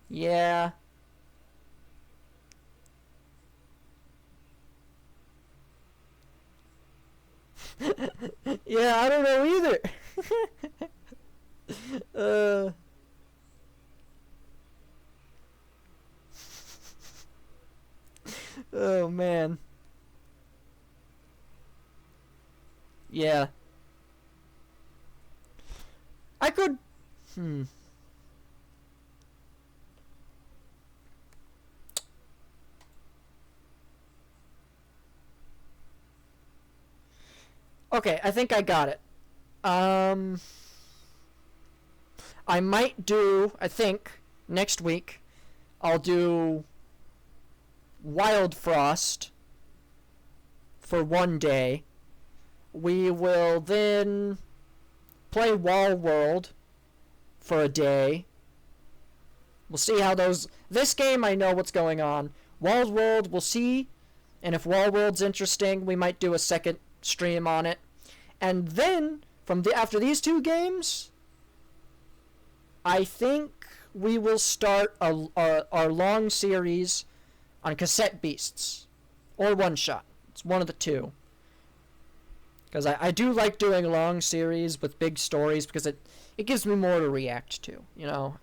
Yeah. Yeah, I don't know either. Oh man. Yeah. I could Okay, I think I got it. I might do, I think, next week, I'll do Wild Frost for one day. We will then play Wall World for a day. We'll see how those... This game, I know what's going on. Wall World, we'll see. And if Wall World's interesting, we might do a second stream on it. And then, after these two games, I think we will start our long series on Cassette Beasts. Or One Shot. It's one of the two. Because I do like doing long series with big stories because it gives me more to react to, you know.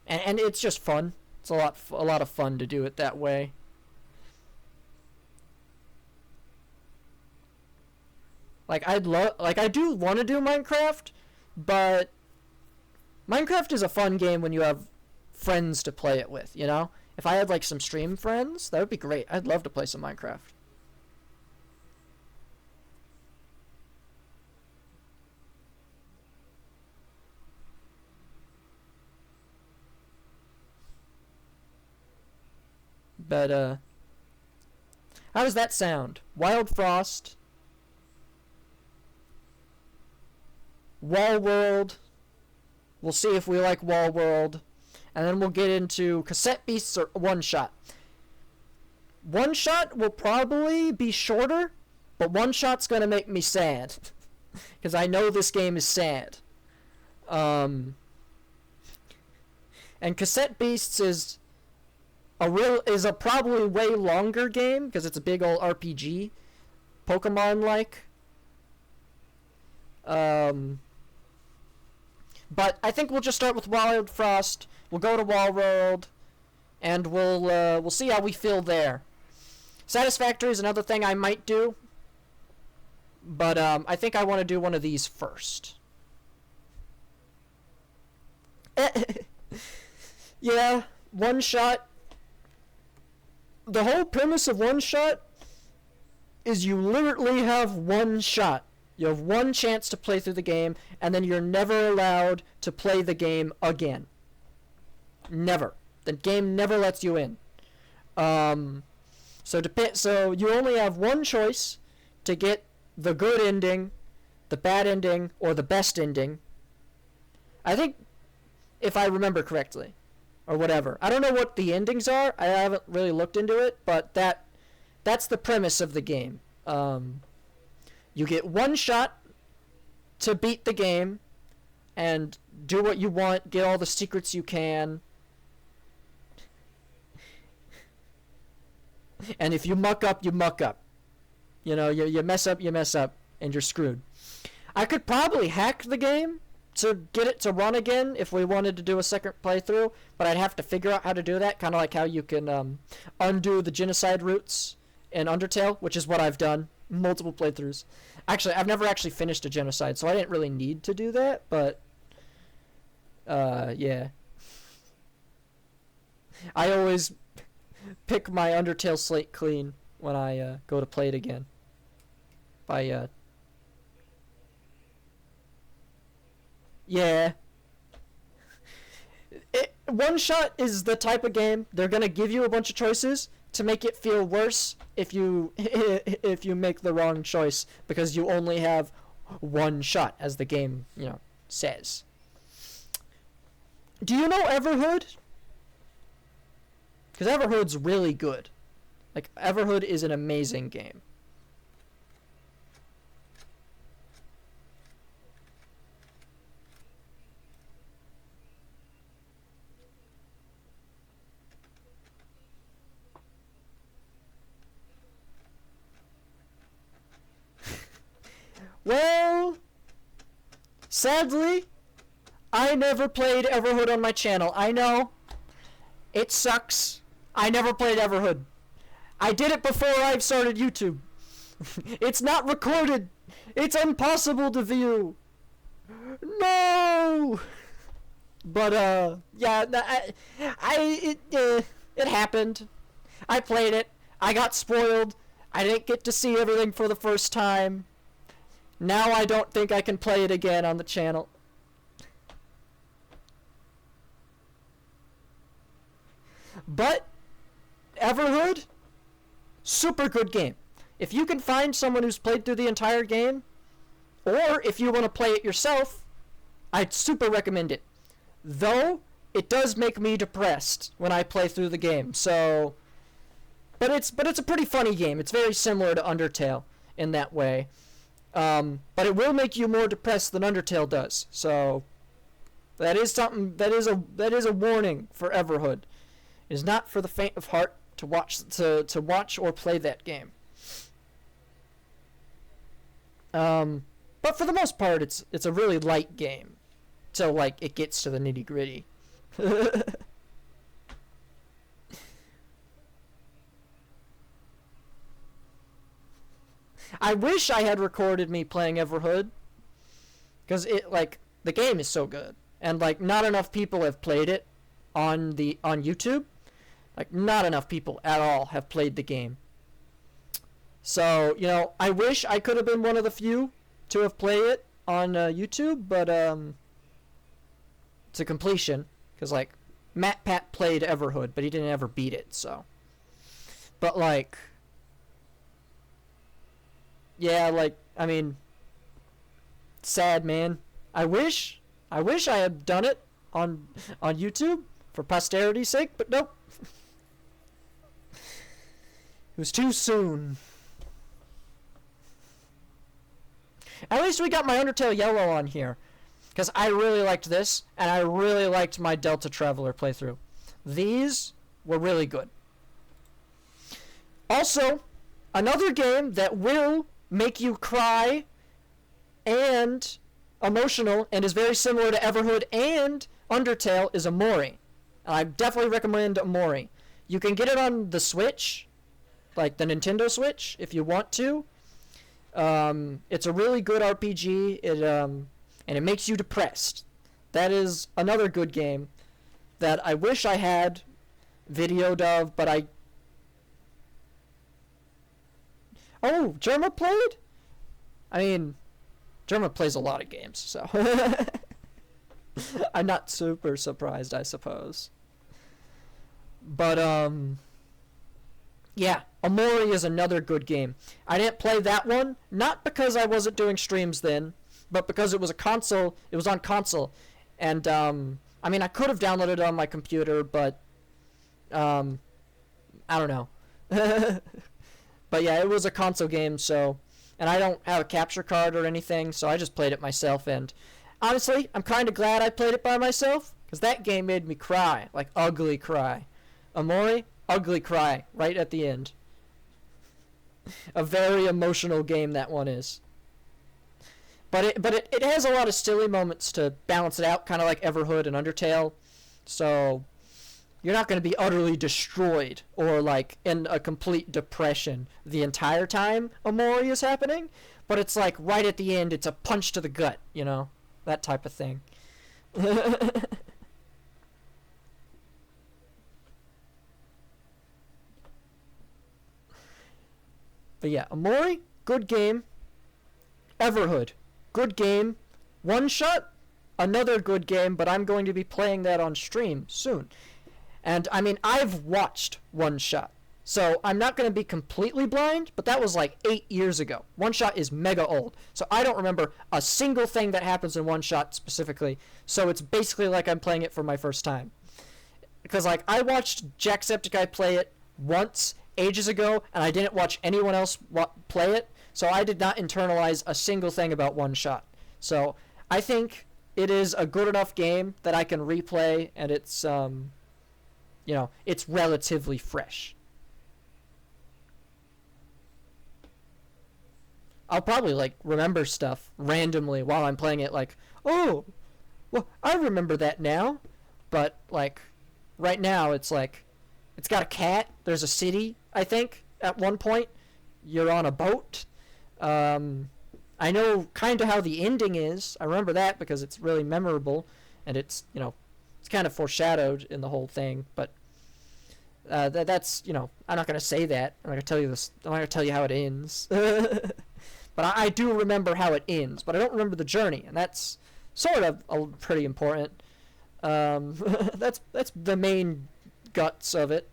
And it's just fun. It's a lot of fun to do it that way. Like I do want to do Minecraft, but Minecraft is a fun game when you have friends to play it with, you know? If I had like some stream friends, that would be great. I'd love to play some Minecraft. But how does that sound? Wild Frost, Wall World. We'll see if we like Wall World. And then we'll get into Cassette Beasts or One Shot. One Shot will probably be shorter, but One Shot's going to make me sad. Because I know this game is sad. And Cassette Beasts is a probably way longer game, because it's a big old RPG. Pokemon-like. But I think we'll just start with Wild Frost. We'll go to Wall World, and we'll see how we feel there. Satisfactory is another thing I might do, but I think I want to do one of these first. Yeah, One Shot. the whole premise of one shot is you literally have one shot. You have one chance to play through the game, and then you're never allowed to play the game again. Never. The game never lets you in. So you only have one choice to get the good ending, the bad ending, or the best ending. I think, if I remember correctly, or whatever. I don't know what the endings are. I haven't really looked into it, but that's the premise of the game. You get one shot to beat the game and do what you want, get all the secrets you can. And if you muck up, you muck up. You know, you mess up, and you're screwed. I could probably hack the game to get it to run again if we wanted to do a second playthrough, but I'd have to figure out how to do that, kind of like how you can undo the genocide routes in Undertale, which is what I've done multiple playthroughs. Actually, I've never actually finished a genocide, so I didn't really need to do that, but yeah. I always pick my Undertale slate clean when I go to play it again. Yeah. One shot is the type of game they're gonna give you a bunch of choices to make it feel worse if you make the wrong choice, because you only have one shot, as the game, says. Do you know Everhood? Because Everhood's really good. Like, Everhood is an amazing game. Well, sadly, I never played Everhood on my channel. I know. It sucks. I never played Everhood. I did it before I started YouTube. It's not recorded. It's impossible to view. No! But, yeah, it happened. I played it. I got spoiled. I didn't get to see everything for the first time. Now I don't think I can play it again on the channel. But Everhood, super good game. If you can find someone who's played through the entire game, or if you want to play it yourself, I'd super recommend it. Though, it does make me depressed when I play through the game, so... But it's a pretty funny game. It's very similar to Undertale in that way. But it will make you more depressed than Undertale does. So that is something. That is a warning for Everhood. It is not for the faint of heart to watch or play that game. But for the most part, it's a really light game, till like it gets to the nitty gritty. I wish I had recorded me playing Everhood, because the game is so good, and like not enough people have played it on YouTube. Like not enough people at all have played the game. So, I wish I could have been one of the few to have played it on YouTube, but to completion, because like Matt Pat played Everhood, but he didn't ever beat it, so. But like, yeah, like, I mean, sad, man. I wish I had done it on YouTube for posterity's sake, but nope. It was too soon. At least we got my Undertale Yellow on here, because I really liked this, and I really liked my Delta Traveler playthrough. These were really good. Also, another game that will make you cry and emotional and is very similar to Everhood and Undertale is Amori. I definitely recommend Amori. You can get it on the Switch, like the Nintendo Switch, if you want to. It's a really good RPG. And it makes you depressed. That is another good game that I wish I had videoed of, but Oh, Germa played? I mean, Germa plays a lot of games, so I'm not super surprised, I suppose. But yeah, Amori is another good game. I didn't play that one, not because I wasn't doing streams then, but because it was a console. It was on console, and I mean, I could have downloaded it on my computer, but I don't know. But yeah, it was a console game, so, and I don't have a capture card or anything, so I just played it myself, and honestly, I'm kind of glad I played it by myself, because that game made me cry, like ugly cry. Amori, ugly cry, right at the end. A very emotional game that one is. But it has a lot of silly moments to balance it out, kind of like Everhood and Undertale, so you're not going to be utterly destroyed or like in a complete depression the entire time Amori is happening, but it's like right at the end it's a punch to the gut, you know, that type of thing. But yeah, Amori, good game. Everhood, good game. One Shot, another good game, but I'm going to be playing that on stream soon. And, I mean, I've watched One Shot, so I'm not going to be completely blind, but that was like 8 years ago. One Shot is mega old, so I don't remember a single thing that happens in One Shot specifically, so it's basically like I'm playing it for my first time. Because, like, I watched Jacksepticeye play it once, ages ago, and I didn't watch anyone else play it, so I did not internalize a single thing about One Shot. So, I think it is a good enough game that I can replay, and it's, you know, it's relatively fresh. I'll probably, like, remember stuff randomly while I'm playing it, like, oh, well, I remember that now. But, like, right now, it's like, it's got a cat, there's a city, I think, at one point. You're on a boat. I know kind of how the ending is. I remember that because it's really memorable, and it's, you know, it's kind of foreshadowed in the whole thing, but that's, you know, I'm not going to say that. I'm not going to tell you this. I'm not going to tell you how it ends. But I do remember how it ends, but I don't remember the journey, and that's sort of pretty important. That's the main guts of it.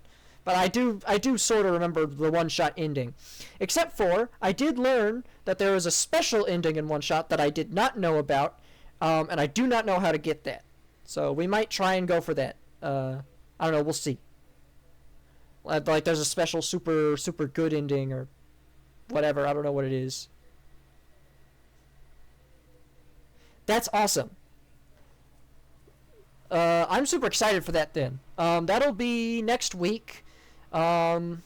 But I do sort of remember the one-shot ending. Except for, I did learn that there was a special ending in one-shot that I did not know about, and I do not know how to get that. So we might try and go for that. I don't know, we'll see. Like there's a special super good ending or whatever, I don't know what it is. That's awesome. I'm super excited for that then. That'll be next week. We'll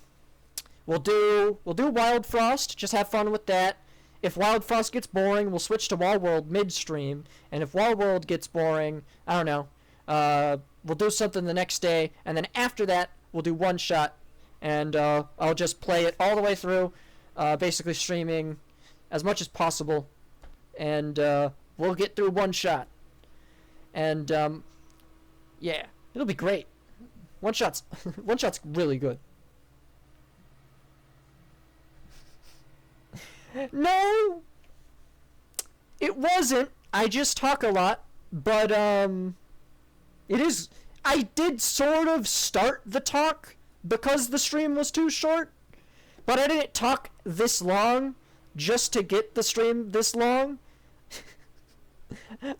do Wild Frost, just have fun with that. If Wild Frost gets boring, we'll switch to Wild World midstream, and if Wild World gets boring, I don't know, we'll do something the next day, and then after that, we'll do One Shot, and I'll just play it all the way through, basically streaming as much as possible, and we'll get through One Shot. And yeah, it'll be great. One Shot's really good. No, it wasn't. I just talk a lot, but it is. I did sort of start the talk because the stream was too short, but I didn't talk this long just to get the stream this long.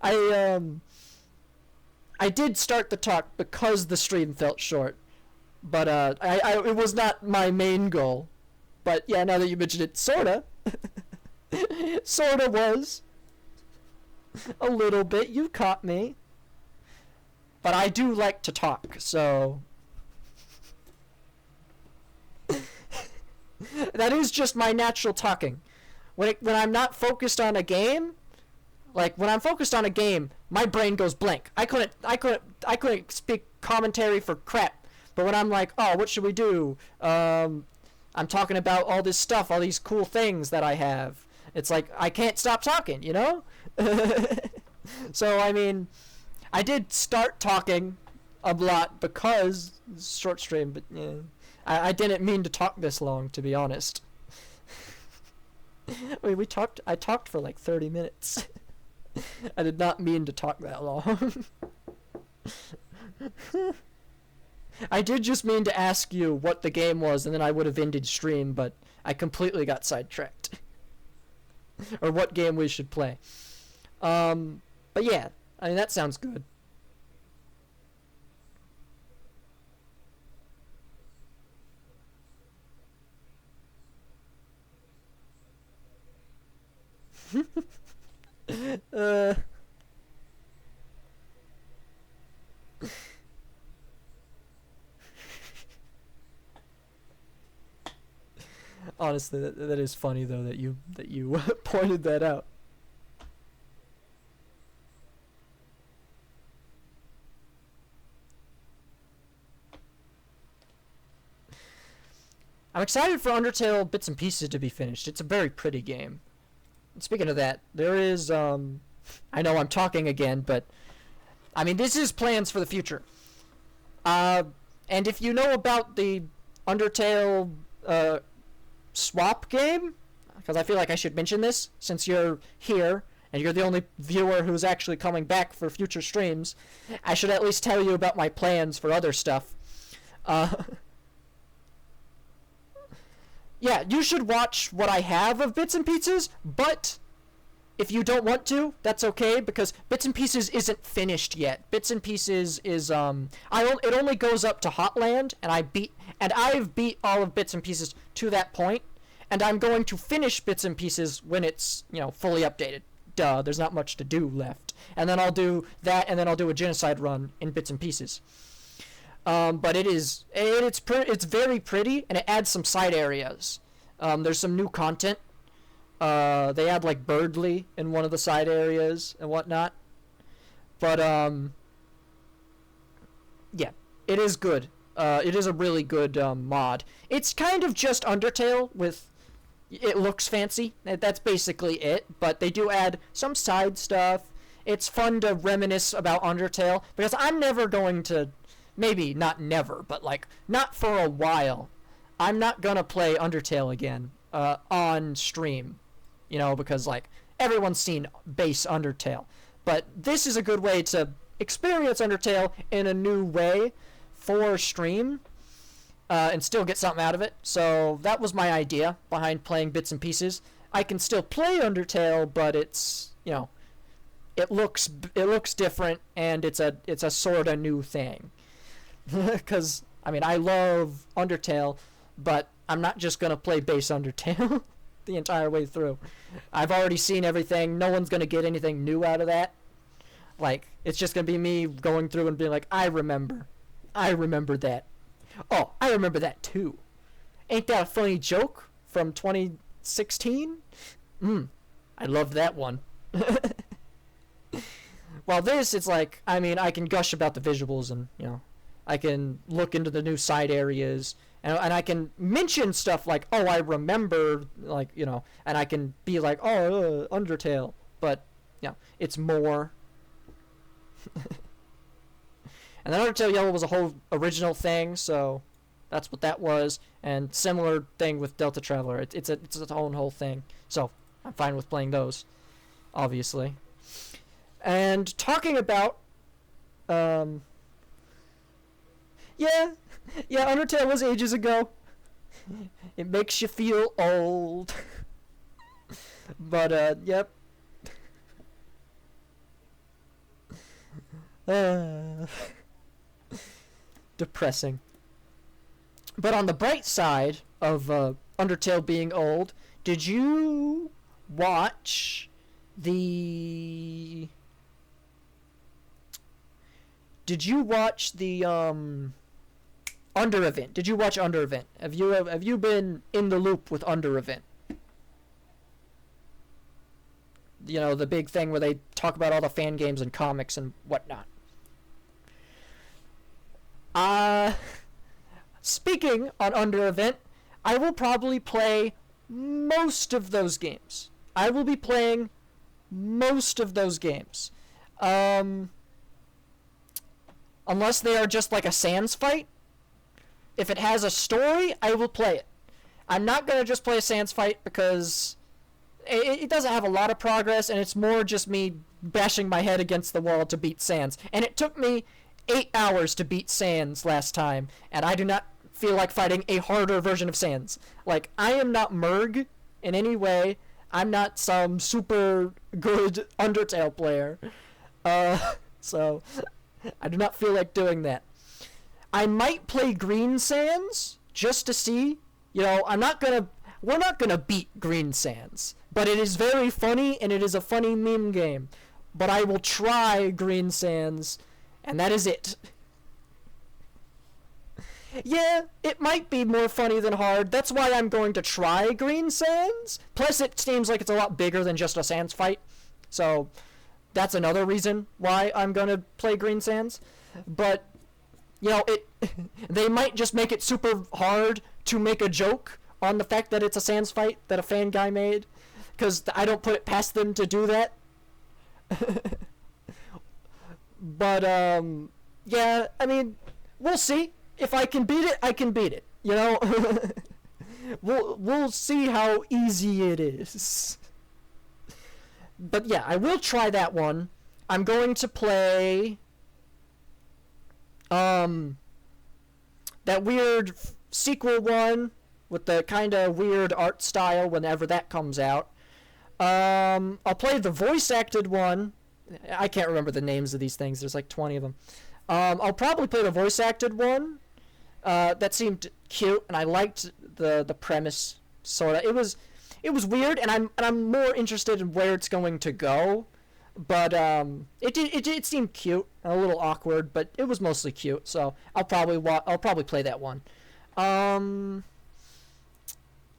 I did start the talk because the stream felt short, but it was not my main goal. But yeah, now that you mention it, sorta. Sorta was. A little bit, you caught me. But I do like to talk, so... That is just my natural talking. When I'm not focused on a game, like when I'm focused on a game, my brain goes blank. I couldn't speak commentary for crap. But when I'm like, oh, what should we do? I'm talking about all this stuff, all these cool things that I have. It's like I can't stop talking, you know? So I mean, I did start talking a lot because short stream, but yeah, I didn't mean to talk this long, to be honest. I mean, I talked for like 30 minutes. I did not mean to talk that long. I did just mean to ask you what the game was, and then I would have ended stream, but I completely got sidetracked. Or what game we should play. But yeah, I mean, that sounds good. uh... Honestly, that is funny though that you pointed that out. I'm excited for Undertale Bits and Pieces to be finished. It's a very pretty game. And speaking of that, there is I know I'm talking again, but I mean this is plans for the future. And if you know about the Undertale swap game, because I feel like I should mention this since you're here and you're the only viewer who's actually coming back for future streams, I should at least tell you about my plans for other stuff. Yeah, you should watch what I have of Bits and Pieces, but if you don't want to, that's okay, because Bits and Pieces isn't finished yet. Bits and Pieces is it only goes up to Hotland, and I've beat all of Bits and Pieces to that point, and I'm going to finish Bits and Pieces when it's, fully updated. Duh, there's not much to do left. And then I'll do that, and then I'll do a genocide run in Bits and Pieces. But it's very pretty, and it adds some side areas. There's some new content. They add like Birdly in one of the side areas and whatnot. But yeah, it is good. It is a really good mod. It's kind of just Undertale with it looks fancy. That's basically it. But they do add some side stuff. It's fun to reminisce about Undertale because I'm never going to, maybe not never, but like not for a while, I'm not gonna play Undertale again on stream. Because like everyone's seen base Undertale, but this is a good way to experience Undertale in a new way for stream, and still get something out of it. So that was my idea behind playing Bits and Pieces. I can still play Undertale, but it's it looks different, and it's a sort of new thing. Because I mean I love Undertale, but I'm not just gonna play base Undertale the entire way through. I've already seen everything. No one's gonna get anything new out of that. Like, it's just gonna be me going through and being like, I remember that. Oh, I remember that too. Ain't that a funny joke from 2016? I love that one. While this, it's like, I mean, I can gush about the visuals and, I can look into the new side areas. And I can mention stuff like, oh, I remember, like, and I can be like, oh, Undertale. But, it's more. And then Undertale Yellow was a whole original thing, so that's what that was. And similar thing with Delta Traveler. It's its own whole thing. So I'm fine with playing those, obviously. And talking about, yeah, Undertale was ages ago. It makes you feel old. But, yep. Depressing. But on the bright side of Undertale being old, did you watch the UNDEREVENT? Did you watch UNDEREVENT? Have you been in the loop with UNDEREVENT? The big thing where they talk about all the fan games and comics and whatnot. Speaking on UNDEREVENT, I will probably play most of those games. I will be playing most of those games. Unless they are just like a Sans fight. If it has a story, I will play it. I'm not going to just play a Sans fight because it doesn't have a lot of progress, and it's more just me bashing my head against the wall to beat Sans. And it took me 8 hours to beat Sans last time, and I do not feel like fighting a harder version of Sans. Like, I am not Merg in any way. I'm not some super good Undertale player. So I do not feel like doing that. I might play Green Sans just to see. You know, we're not gonna beat Green Sans, but it is very funny, and it is a funny meme game. But I will try Green Sans, and that is it. Yeah, it might be more funny than hard. That's why I'm going to try Green Sans. Plus, it seems like it's a lot bigger than just a Sans fight. So, that's another reason why I'm going to play Green Sans. But, you know, they might just make it super hard to make a joke on the fact that it's a Sans fight that a fan guy made. Because I don't put it past them to do that. But, yeah, I mean, we'll see. If I can beat it, I can beat it. You know? We'll see how easy it is. But yeah, I will try that one. I'm going to play that weird sequel one with the kind of weird art style whenever that comes out. I'll play the voice acted one. I can't remember the names of these things. There's like 20 of them. I'll probably play the voice acted one. That seemed cute, and I liked the premise, sorta. It was weird, and I'm more interested in where it's going to go. But it did seem cute, and a little awkward, but it was mostly cute. So I'll probably play that one.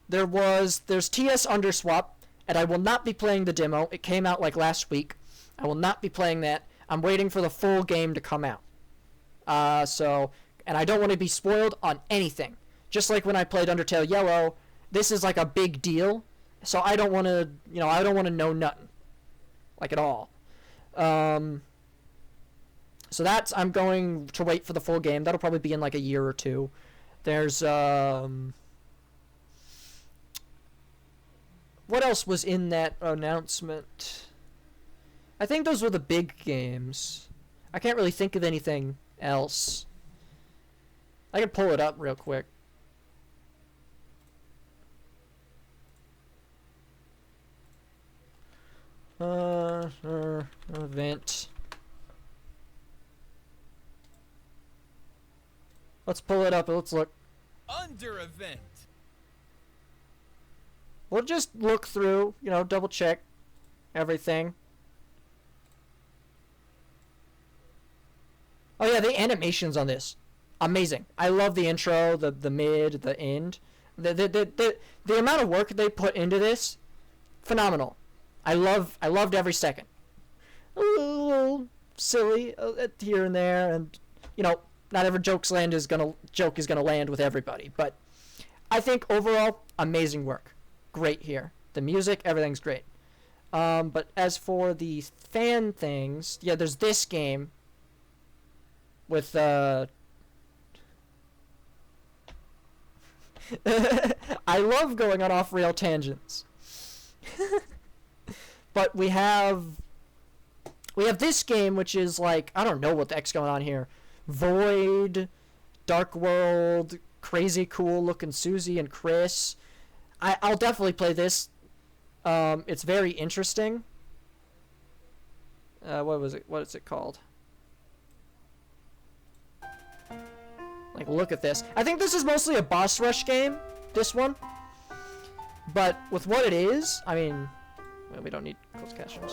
There's TS Underswap, and I will not be playing the demo. It came out like last week. I will not be playing that. I'm waiting for the full game to come out. And I don't want to be spoiled on anything. Just like when I played Undertale Yellow, this is like a big deal. So I don't want to, I don't want to know nothing. Like at all. So I'm going to wait for the full game. That'll probably be in like a year or two. There's, what else was in that announcement? I think those were the big games. I can't really think of anything else. I can pull it up real quick. Event. Let's pull it up and let's look. UNDEREVENT. We'll just look through, double check everything. Oh yeah, the animations on this. Amazing. I love the intro, the mid, the end. The amount of work they put into this, phenomenal. I loved every second. A little silly here and there, and not every joke is gonna land with everybody, but I think overall amazing work. Great here. The music, everything's great. But as for the fan things, yeah, there's this game with I love going on off-rail tangents. But we have this game, which is like, I don't know what the heck's going on here. Void, Dark World, crazy cool looking Susie and Chris. I'll definitely play this. It's very interesting. What is it called? Like, look at this. I think this is mostly a boss rush game, this one. But with what it is, I mean, well, we don't need closed captions.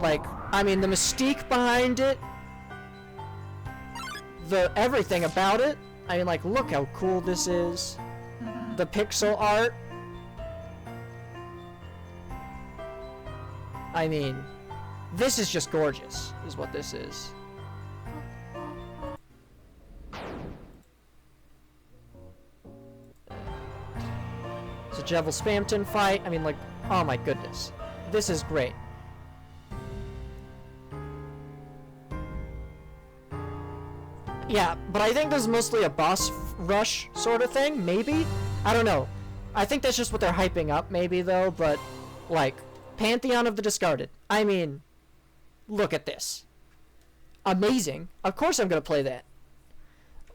Like, I mean, the mystique behind it, everything about it. I mean, like, look how cool this is. The pixel art. I mean, this is just gorgeous, is what this is. It's a Jevil Spamton fight. I mean, like, oh my goodness. This is great. Yeah, but I think this is mostly a boss rush sort of thing, maybe? I don't know. I think that's just what they're hyping up, maybe, though, but, like, Pantheon of the Discarded. I mean, look at this. Amazing. Of course I'm gonna play that.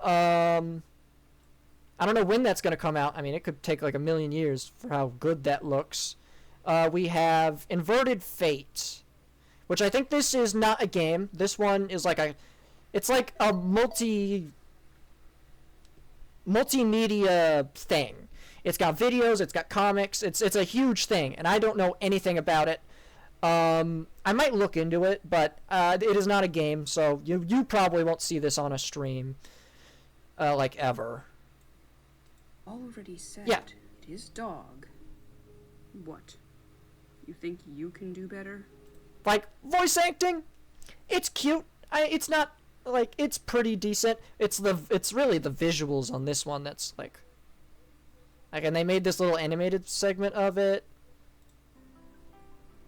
I don't know when that's gonna come out. I mean, it could take like a million years for how good that looks. We have Inverted Fate, which I think this is not a game. This one is like a... It's like a multimedia thing. It's got videos, it's got comics, it's a huge thing, and I don't know anything about it. I might look into it, but it is not a game, so you probably won't see this on a stream, like, ever. Already said. Yeah. It is dog. What? You think you can do better? Like, voice acting, it's cute. It's not, like, it's pretty decent. It's really the visuals on this one that's, like, and they made this little animated segment of it.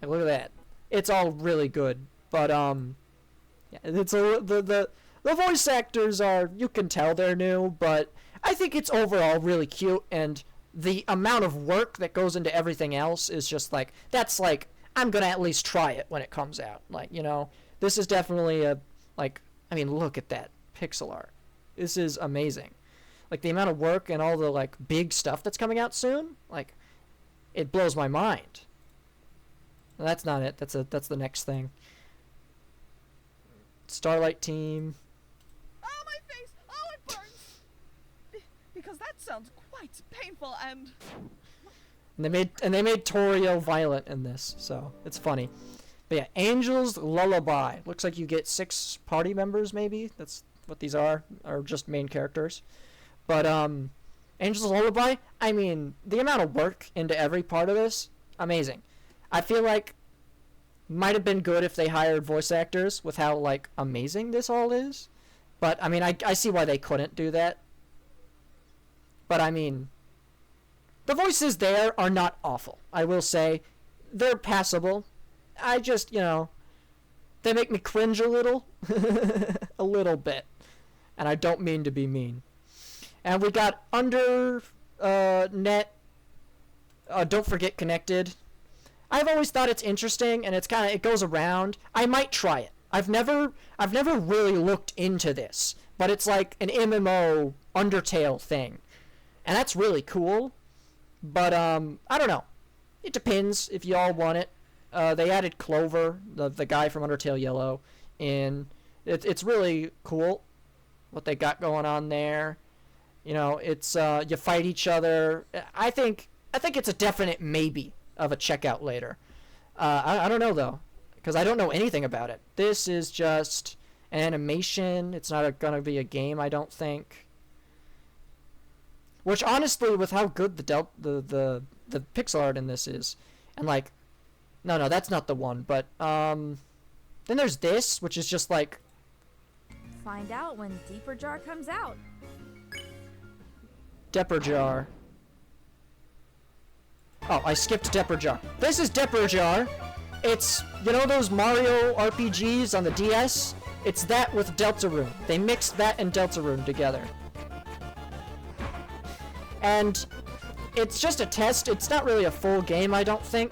Like, look at that. It's all really good, but yeah, it's the voice actors are, you can tell they're new, but I think it's overall really cute, and the amount of work that goes into everything else is just like, that's like, I'm gonna at least try it when it comes out. Like, you know, this is definitely a, like, I mean, look at that pixel art. This is amazing. Like, the amount of work and all the, like, big stuff that's coming out soon, like, it blows my mind. Well, that's not it. That's the next thing. Starlight Team. Oh, my face! Oh, it burns! Because that sounds quite painful and... And they made Torio violent in this, so it's funny. But yeah, Angel's Lullaby. Looks like you get 6 party members, maybe. That's what these are just main characters. But Angel's Lullaby, I mean, the amount of work into every part of this, amazing. I feel like might have been good if they hired voice actors with how, like, amazing this all is. But I mean, I see why they couldn't do that. But I mean, the voices there are not awful. I will say they're passable. I just, you know, they make me cringe a little. A little bit. And I don't mean to be mean. And we got Don't Forget Connected. I've always thought it's interesting, and it goes around. I might try it. I've never really looked into this, but it's like an MMO Undertale thing. And that's really cool. But I don't know. It depends if y'all want it. They added Clover, the guy from Undertale Yellow, in. It's really cool what they got going on there. You know, it's you fight each other. I think it's a definite maybe of a checkout later. I don't know though, because I don't know anything about it. This is just an animation. It's not gonna be a game, I don't think. Which honestly, with how good the pixel art in this is, and like, no, that's not the one. But then there's this, which is just like. Find out when Deeper Jar comes out. Depper Jar. Oh, I skipped Depper Jar. This is Depper Jar. It's, you know those Mario RPGs on the DS? It's that with Deltarune. They mixed that and Deltarune together. And it's just a test. It's not really a full game, I don't think.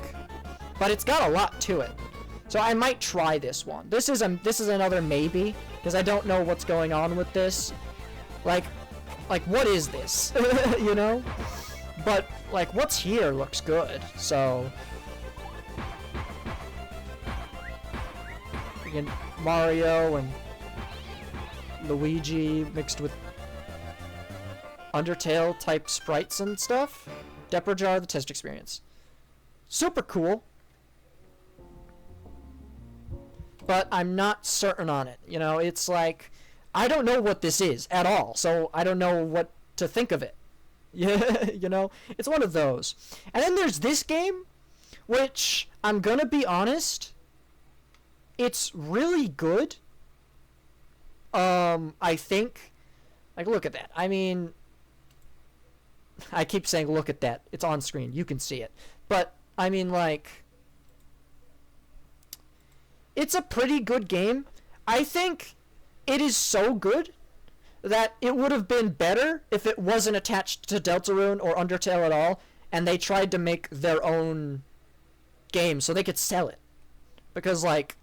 But it's got a lot to it. So I might try this one. This is another maybe, because I don't know what's going on with this. Like what is this? You know? But like what's here looks good. So again, Mario and Luigi mixed with Undertale type sprites and stuff. Depper Jar, the test experience. Super cool. But I'm not certain on it. You know, it's like, I don't know what this is at all, so I don't know what to think of it. Yeah, you know, it's one of those. And then there's this game, which, I'm gonna be honest, it's really good. I think, like, look at that. I mean, I keep saying look at that. It's on screen. You can see it. But, I mean, like, it's a pretty good game. I think it is so good that it would have been better if it wasn't attached to Deltarune or Undertale at all, and they tried to make their own game so they could sell it. Because, like,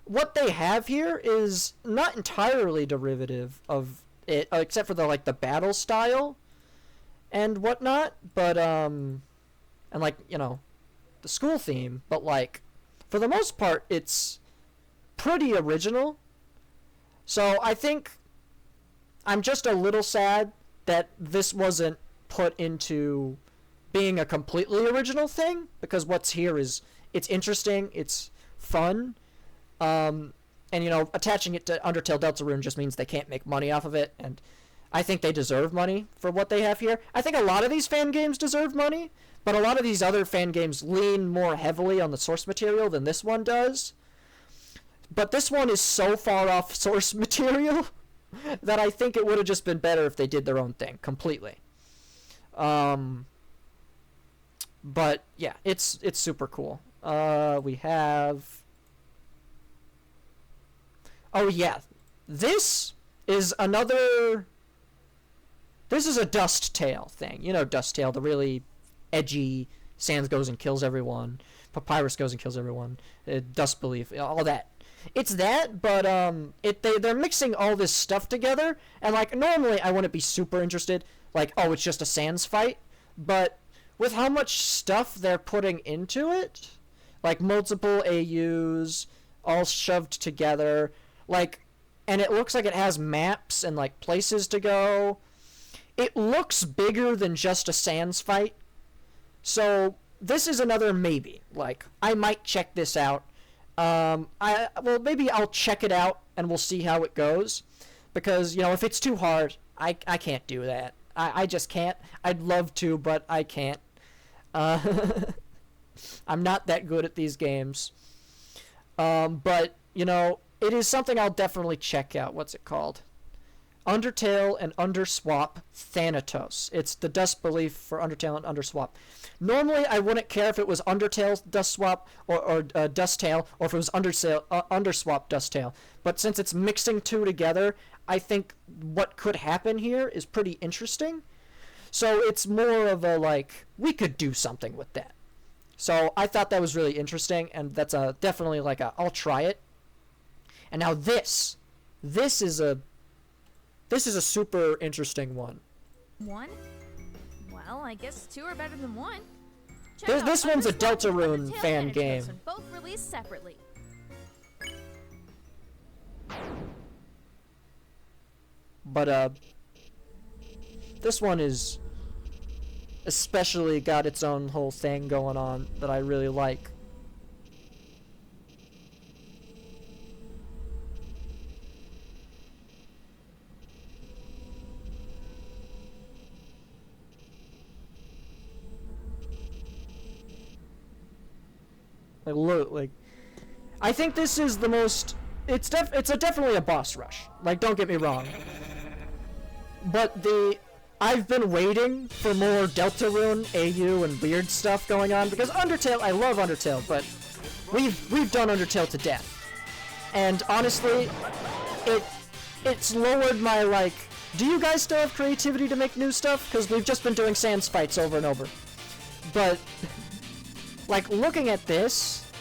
what they have here is not entirely derivative of it, except for the, like, the battle style and whatnot, but, and, like, you know, the school theme, but, like, for the most part, it's pretty original. So I think I'm just a little sad that this wasn't put into being a completely original thing, because what's here is, it's interesting, it's fun, and, you know, attaching it to Undertale Deltarune just means they can't make money off of it, and I think they deserve money for what they have here. I think a lot of these fan games deserve money, but a lot of these other fan games lean more heavily on the source material than this one does. But this one is so far off source material that I think it would have just been better if they did their own thing completely. But yeah, it's super cool. We have... Oh yeah, this is another... This is a Dust Tale thing. You know Dust Tale, the really edgy Sans goes and kills everyone, Papyrus goes and kills everyone, Dust Belief, all that. It's that, but they're mixing all this stuff together, and like normally I wouldn't be super interested, like, oh, it's just a Sans fight, but with how much stuff they're putting into it, like multiple AUs all shoved together, like, and it looks like it has maps and like places to go. It looks bigger than just a Sans fight. So this is another maybe. Like, I might check this out. Well, maybe I'll check it out and we'll see how it goes. Because, you know, if it's too hard, I can't do that. I just can't. I'd love to, but I can't. I'm not that good at these games. But, you know, it is something I'll definitely check out. What's it called? Undertale and Underswap Thanatos. It's the Dust Belief for Undertale and Underswap. Normally, I wouldn't care if it was Undertale Dust Swap or Dust Tale, or if it was Underswap Dust Tale. But since it's mixing two together, I think what could happen here is pretty interesting. So it's more of a, like, we could do something with that. So I thought that was really interesting, and that's definitely like I'll try it. And now this is a super interesting one. One? Well, I guess two are better than one. Check This out one's a Undertale Deltarune and fan Undertale game. and both released separately. But this one is especially got its own whole thing going on that I really like. Like, look, like, I think this is the most. It's definitely a boss rush. Like, don't get me wrong. But I've been waiting for more Deltarune, AU, and weird stuff going on, because Undertale, I love Undertale, but we've done Undertale to death. And honestly, it's lowered my, like, do you guys still have creativity to make new stuff? Because we've just been doing Sans fights over and over. But, like, looking at this,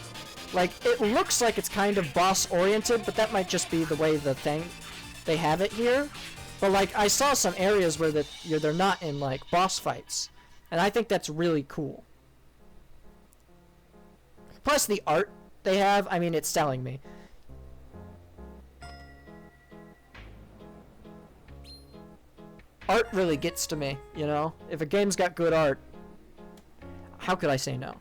like, it looks like it's kind of boss-oriented, but that might just be the way they have it here. But, like, I saw some areas where they're not in, like, boss fights. And I think that's really cool. Plus the art they have, I mean, it's selling me. Art really gets to me, you know? If a game's got good art, how could I say no?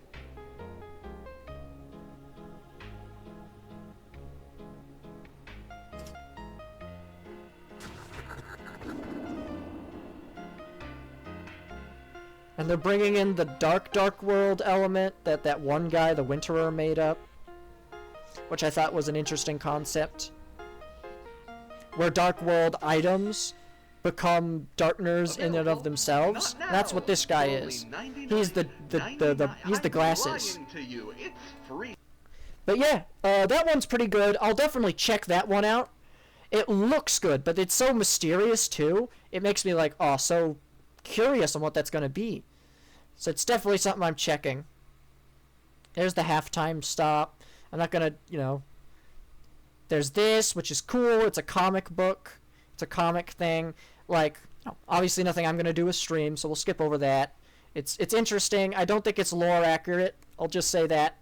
And they're bringing in the dark world element that one guy, the Winterer, made up. Which I thought was an interesting concept. Where dark world items become darkners in and of themselves. That's what this guy is. He's the glasses. But yeah, that one's pretty good. I'll definitely check that one out. It looks good, but it's so mysterious too. It makes me like, oh, so curious on what that's gonna be. So it's definitely something I'm checking. There's the halftime stop. I'm not gonna, you know. There's this, which is cool. It's a comic book. It's a comic thing. Like, obviously nothing I'm gonna do is stream, so we'll skip over that. It's interesting. I don't think it's lore accurate. I'll just say that,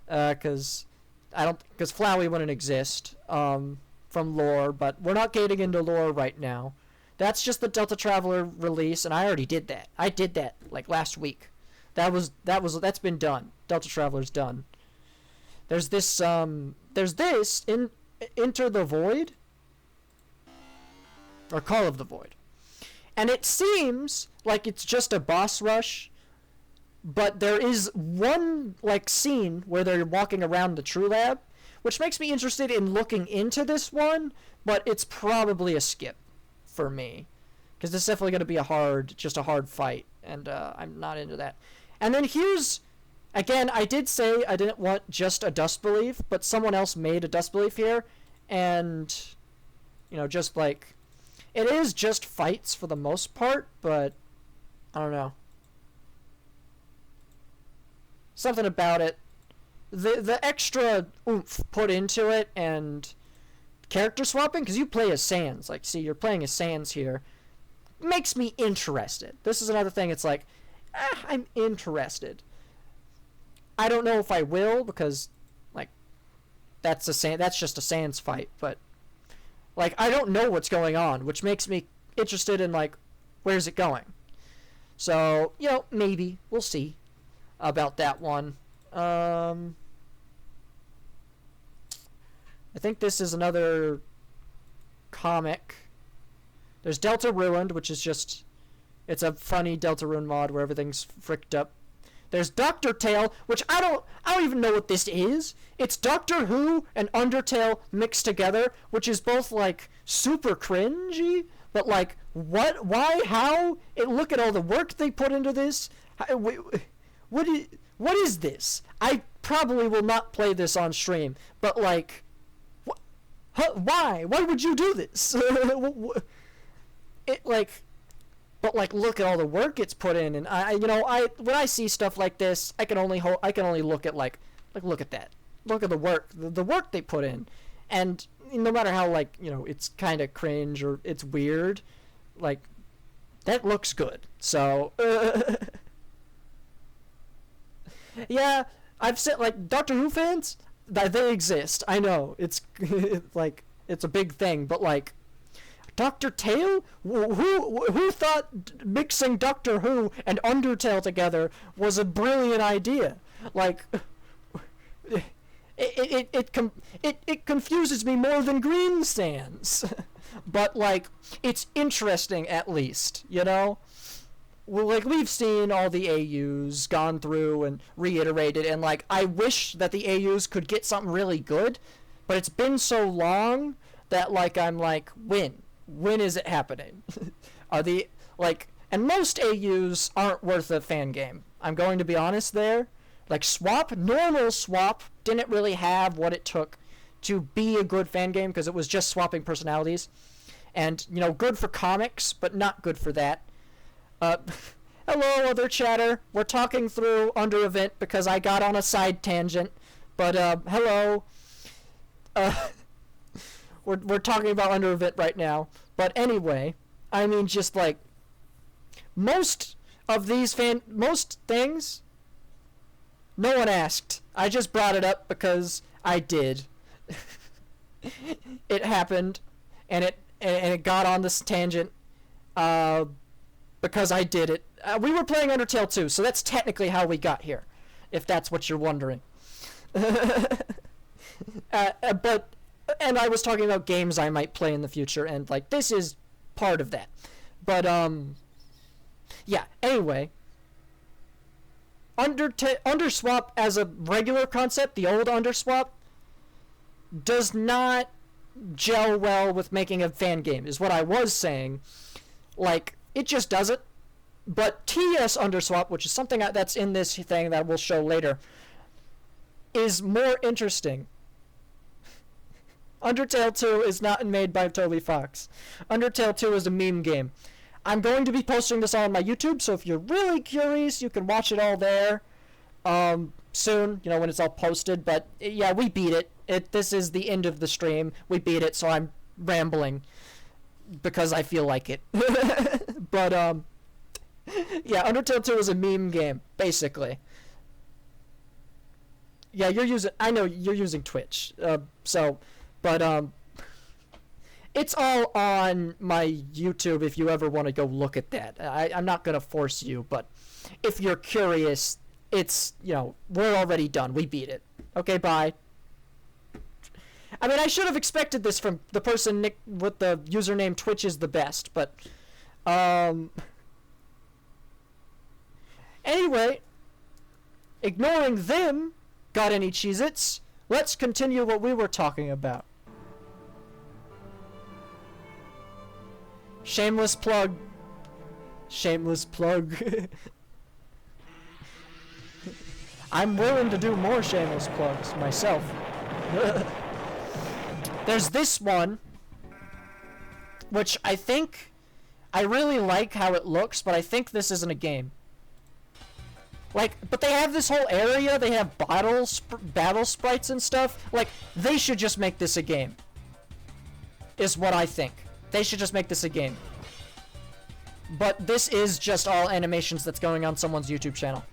because Flowey wouldn't exist from lore. But we're not getting into lore right now. That's just the Delta Traveler release, and I already did that. I did that like last week. That's been done. Delta Traveler's done. There's this in Enter the Void, or Call of the Void. And it seems like it's just a boss rush, but there is one like scene where they're walking around the True Lab, which makes me interested in looking into this one, but it's probably a skip for me, because it's definitely going to be a hard fight, and I'm not into that. And then here's, again, I did say I didn't want just a Dust Belief, but someone else made a Dust Belief here, and, you know, just like, it is just fights for the most part, but I don't know. Something about it. The extra oomph put into it, and character swapping, because you play as Sans. Like, see, you're playing as Sans here. Makes me interested. This is another thing, it's like, I'm interested. I don't know if I will, because, like, that's just a Sans fight, but like, I don't know what's going on, which makes me interested in, like, where's it going? So, you know, maybe. We'll see about that one. I think this is another comic. There's Delta Ruined, which is just, it's a funny Delta Ruined mod where everything's fricked up. There's Doctor Tale, which I don't even know what this is. It's Doctor Who and Undertale mixed together, which is both like super cringy, but like what, why, how? Look at all the work they put into this. What is this? I probably will not play this on stream, but like, why? Why would you do this? But like, look at all the work it's put in, and when I see stuff like this, I can only look at like look at that, look at the work they put in, and no matter how like, you know, it's kind of cringe or it's weird, like, that looks good. So yeah, I've said, like, Doctor Who fans, they exist. I know it's like, it's a big thing, but like, Dr. Tale? Who thought mixing Doctor Who and Undertale together was a brilliant idea? Like, it confuses me more than Green Sands. But like, it's interesting at least, you know? Well, like, we've seen all the AUs gone through and reiterated, and like, I wish that the AUs could get something really good, but it's been so long that like, I'm like, when is it happening? Are the, like, and most AUs aren't worth a fan game. I'm going to be honest there. Like, normal Swap didn't really have what it took to be a good fan game, because it was just swapping personalities. And, you know, good for comics, but not good for that. Hello, other chatter. We're talking through Underevent because I got on a side tangent. But, hello. We're talking about Underevent right now. But anyway, I mean, just like, most things, no one asked. I just brought it up because I did. It happened, and it got on this tangent, because I did it. We were playing Undertale too, so that's technically how we got here, if that's what you're wondering. And I was talking about games I might play in the future, and like, this is part of that. But yeah. Anyway, Underswap as a regular concept, the old Underswap, does not gel well with making a fan game, is what I was saying. Like, it just doesn't. But TS Underswap, which is something that's in this thing that we'll show later, is more interesting. Undertale 2 is not made by Toby Fox. Undertale 2 is a meme game. I'm going to be posting this on my YouTube, so if you're really curious, you can watch it all there soon, when it's all posted. But yeah, we beat it. This is the end of the stream. We beat it, so I'm rambling because I feel like it. But yeah, Undertale 2 is a meme game, basically. Yeah, I know you're using Twitch, but it's all on my YouTube if you ever want to go look at that. I'm not going to force you, but if you're curious, it's, we're already done. We beat it. Okay, bye. I mean, I should have expected this from the person Nick with the username Twitch is the best, but, anyway, ignoring them, got any Cheez-Its? Let's continue what we were talking about. Shameless plug. Shameless plug. I'm willing to do more shameless plugs myself. There's this one, which I really like how it looks, but I think this isn't a game. But they have this whole area, they have battle sprites and stuff. They should just make this a game. Is what I think. They should just make this a game. But this is just all animations that's going on someone's YouTube channel.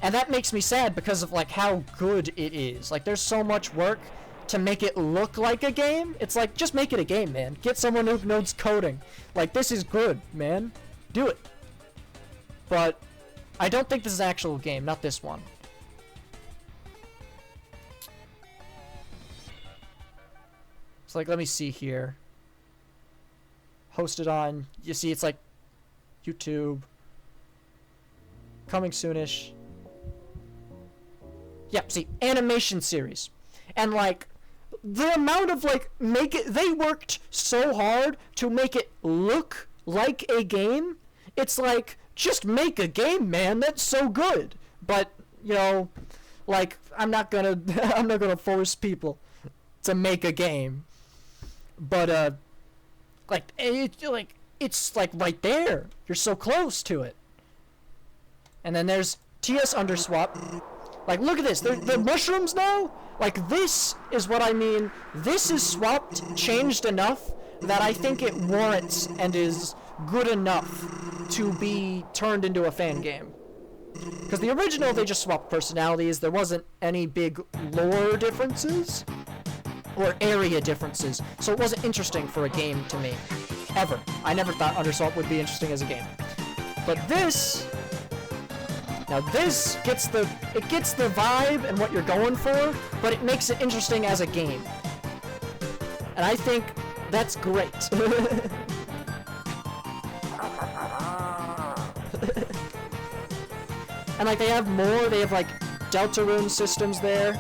And that makes me sad because of, how good it is. There's so much work to make it look like a game. It's just make it a game, man. Get someone who knows coding. This is good, man. Do it. But I don't think this is an actual game, not this one. So, let me see here. Hosted on, you see, it's YouTube. Coming soonish. Yep, see, animation series. And, the amount of, they worked so hard to make it look like a game. It's just make a game, man. That's so good. But, I'm not gonna force people to make a game. But, it's right there. You're so close to it. And then there's TS Underswap. Look at this. They're mushrooms now. This is what I mean. This is swapped, changed enough that I think it warrants and is good enough to be turned into a fan game. Because the original, they just swapped personalities. There wasn't any big lore differences or area differences, so it wasn't interesting for a game to me. Ever. I never thought Underswap would be interesting as a game. But this... Now this gets the vibe and what you're going for, but it makes it interesting as a game. And I think that's great. And they have more, they have Deltarune systems there.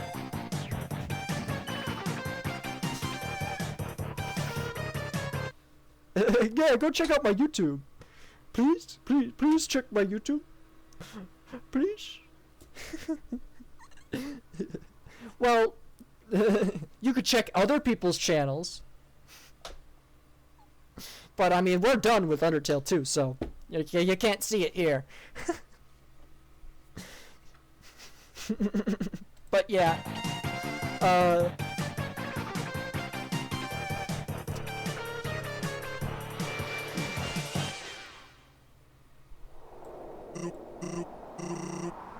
Yeah, go check out my YouTube. Please check my YouTube. Please. Well, you could check other people's channels. But I mean, we're done with Undertale 2, so you can't see it here. But yeah.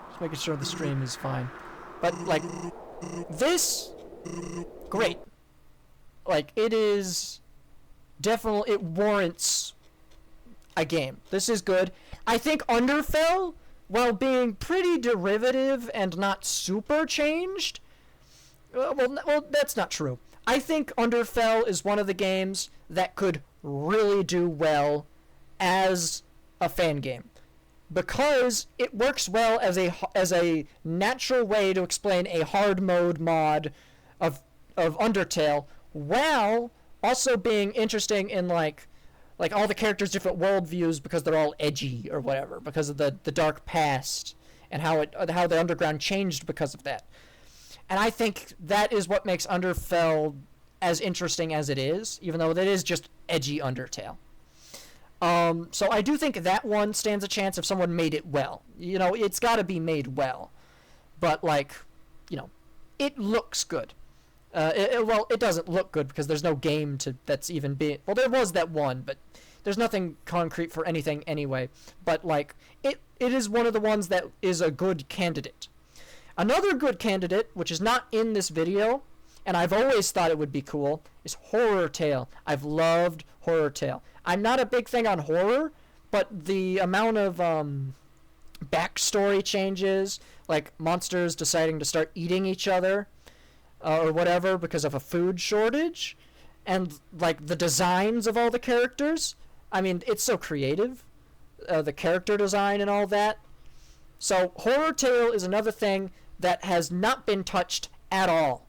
Just making sure the stream is fine. But, this, great. It is definitely, it warrants a game. This is good. I think Undertale, while being pretty derivative and not super changed, well, that's not true. I think Undertale is one of the games that could really do well as a fan game. Because it works well as a natural way to explain a hard mode mod of Undertale, while also being interesting in all the characters' different worldviews because they're all edgy or whatever, because of the dark past and how the underground changed because of that. And I think that is what makes Undertale as interesting as it is, even though it is just edgy Undertale. So I do think that one stands a chance if someone made it well. You know, it's got to be made well. But, like, you know, it looks good. Well, it doesn't look good because there's no game that's even being... Well, there was that one, but there's nothing concrete for anything anyway. But, like, it is one of the ones that is a good candidate. Another good candidate, which is not in this video, and I've always thought it would be cool, is Horror Tale. I've loved Horror Tale. I'm not a big thing on horror, but the amount of backstory changes, like monsters deciding to start eating each other, or whatever because of a food shortage, and like the designs of all the characters, I mean, it's so creative, the character design and all that. So Horror Tale is another thing that has not been touched at all,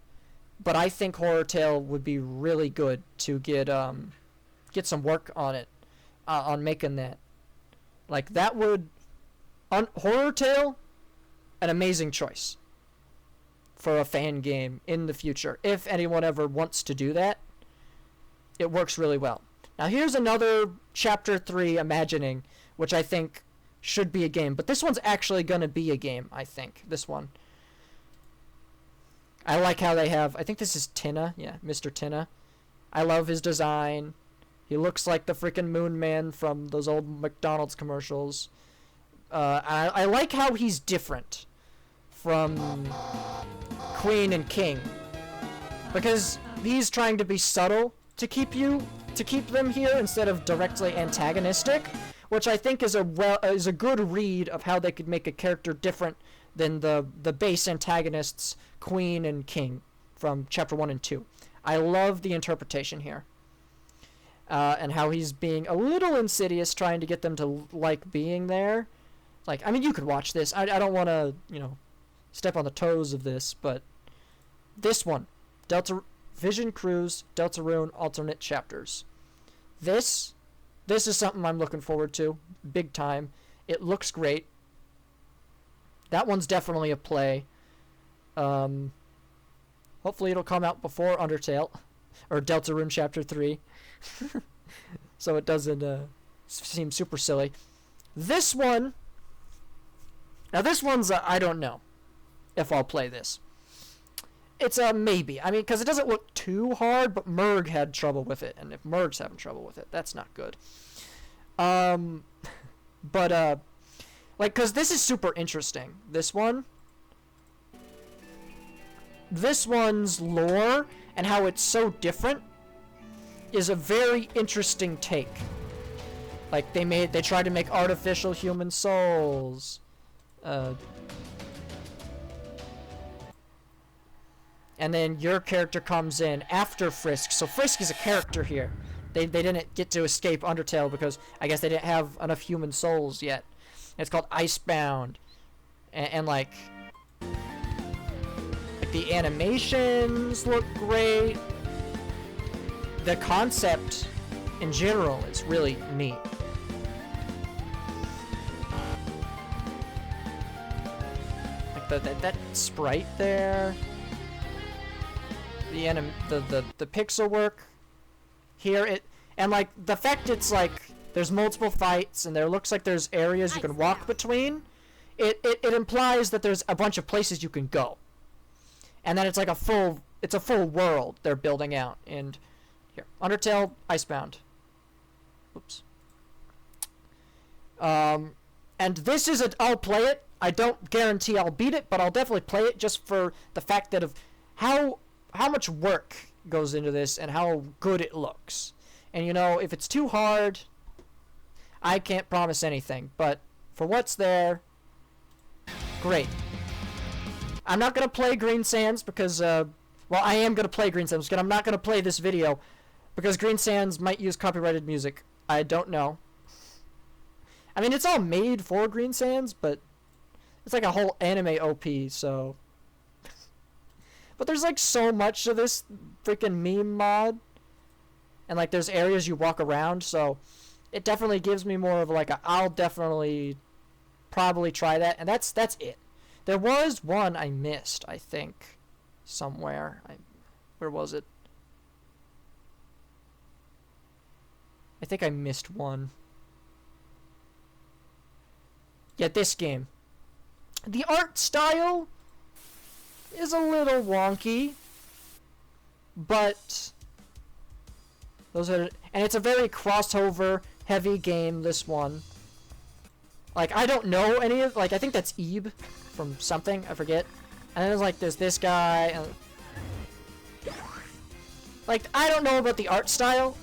but I think Horror Tale would be really good to get some work on it, on making that. Like, that would... Horror Tale, an amazing choice for a fan game in the future. If anyone ever wants to do that, it works really well. Now, here's another Chapter 3 imagining, which I think should be a game. But this one's actually going to be a game, I think. This one. I like how they have... I think this is Tina. Yeah, Mr. Tina. I love his design. He looks like the freaking Moon Man from those old McDonald's commercials. I like how he's different from Queen and King, because he's trying to be subtle to keep them here instead of directly antagonistic, which I think is a good read of how they could make a character different than the base antagonists Queen and King from Chapter 1 and 2. I love the interpretation here. And how he's being a little insidious, trying to get them to like being there. Like, I mean, you could watch this. I don't want to, you know, step on the toes of this, but this one, Vision Cruise, Deltarune alternate chapters. This is something I'm looking forward to, big time. It looks great. That one's definitely a play. Hopefully it'll come out before Undertale, or Deltarune Chapter 3, so it doesn't seem super silly. This one... Now this one's I don't know if I'll play this. It's a maybe. I mean, because it doesn't look too hard, but Merg had trouble with it, and if Merg's having trouble with it, that's not good. But like, because this is super interesting. This one's lore and how it's so different is a very interesting take. Like, they tried to make artificial human souls. And then your character comes in after Frisk. So Frisk is a character here. They didn't get to escape Undertale because I guess they didn't have enough human souls yet. It's called Icebound. And like the animations look great. The concept in general is really neat. That sprite there, the pixel work here, and like the fact it's like there's multiple fights and there looks like there's areas you can walk between, it implies that there's a bunch of places you can go, and then it's like a full world they're building out. And here, Undertale Icebound. Oops. And this is I'll play it. I don't guarantee I'll beat it, but I'll definitely play it just for the fact that of how much work goes into this and how good it looks. And you know, if it's too hard, I can't promise anything, but for what's there, great. I'm not going to play Green Sands because, well, I am going to play Green Sands, but I'm not going to play this video because Green Sands might use copyrighted music. I don't know. I mean, it's all made for Green Sands, but it's like a whole anime OP, so... But there's like so much of this freaking meme mod. And like there's areas you walk around, so it definitely gives me more of like I'll definitely probably try that. And that's it. There was one I missed, I think. somewhere. Where was it? I think I missed one. Yeah, this game. The art style is a little wonky, but those are, and it's a very crossover heavy game, this one. Like, I don't know any of, like, I think that's Ebe from something, I forget. And then there's this guy, and like, I don't know about the art style,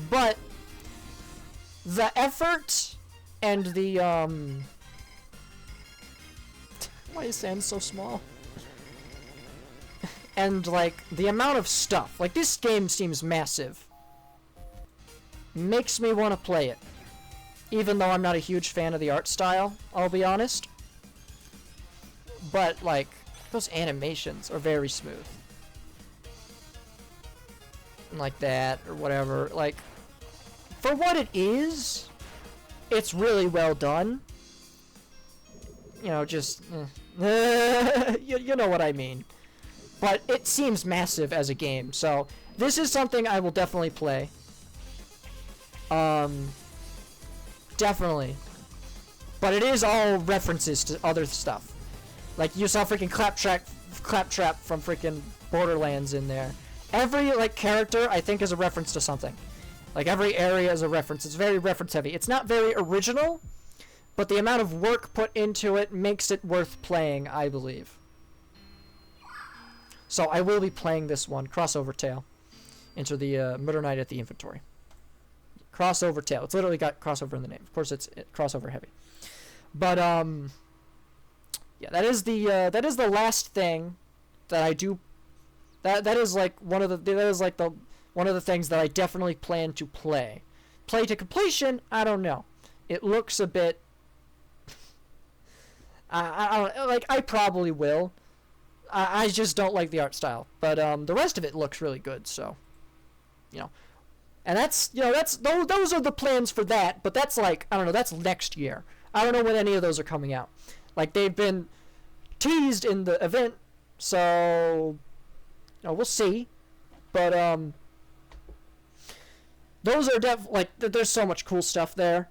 but the effort and the, why is Sam so small? And, like, the amount of stuff. Like, this game seems massive. Makes me want to play it. Even though I'm not a huge fan of the art style, I'll be honest. But, like, those animations are very smooth. Like that, or whatever. Like, for what it is, it's really well done. You know, just... you know what I mean. But it seems massive as a game, so this is something I will definitely play. Definitely. But it is all references to other stuff. Like, you saw freaking Claptrap from freaking Borderlands in there. Every, like, character, I think, is a reference to something. Like, every area is a reference. It's very reference heavy. It's not very original, but the amount of work put into it makes it worth playing, I believe. So I will be playing this one, Crossover Tale, into the Murder Night at the Inventory. Crossover Tale. It's literally got crossover in the name. Of course, it's crossover heavy. But yeah, that is the last thing that I do. That is like one of the things that I definitely plan to play. Play to completion? I don't know. It looks a bit. I don't like. I probably will. I just don't like the art style, but the rest of it looks really good. So, you know, and that's those are the plans for that. But that's like, I don't know. That's next year. I don't know when any of those are coming out. Like, they've been teased in the event, so you know, we'll see. But those are there's so much cool stuff there.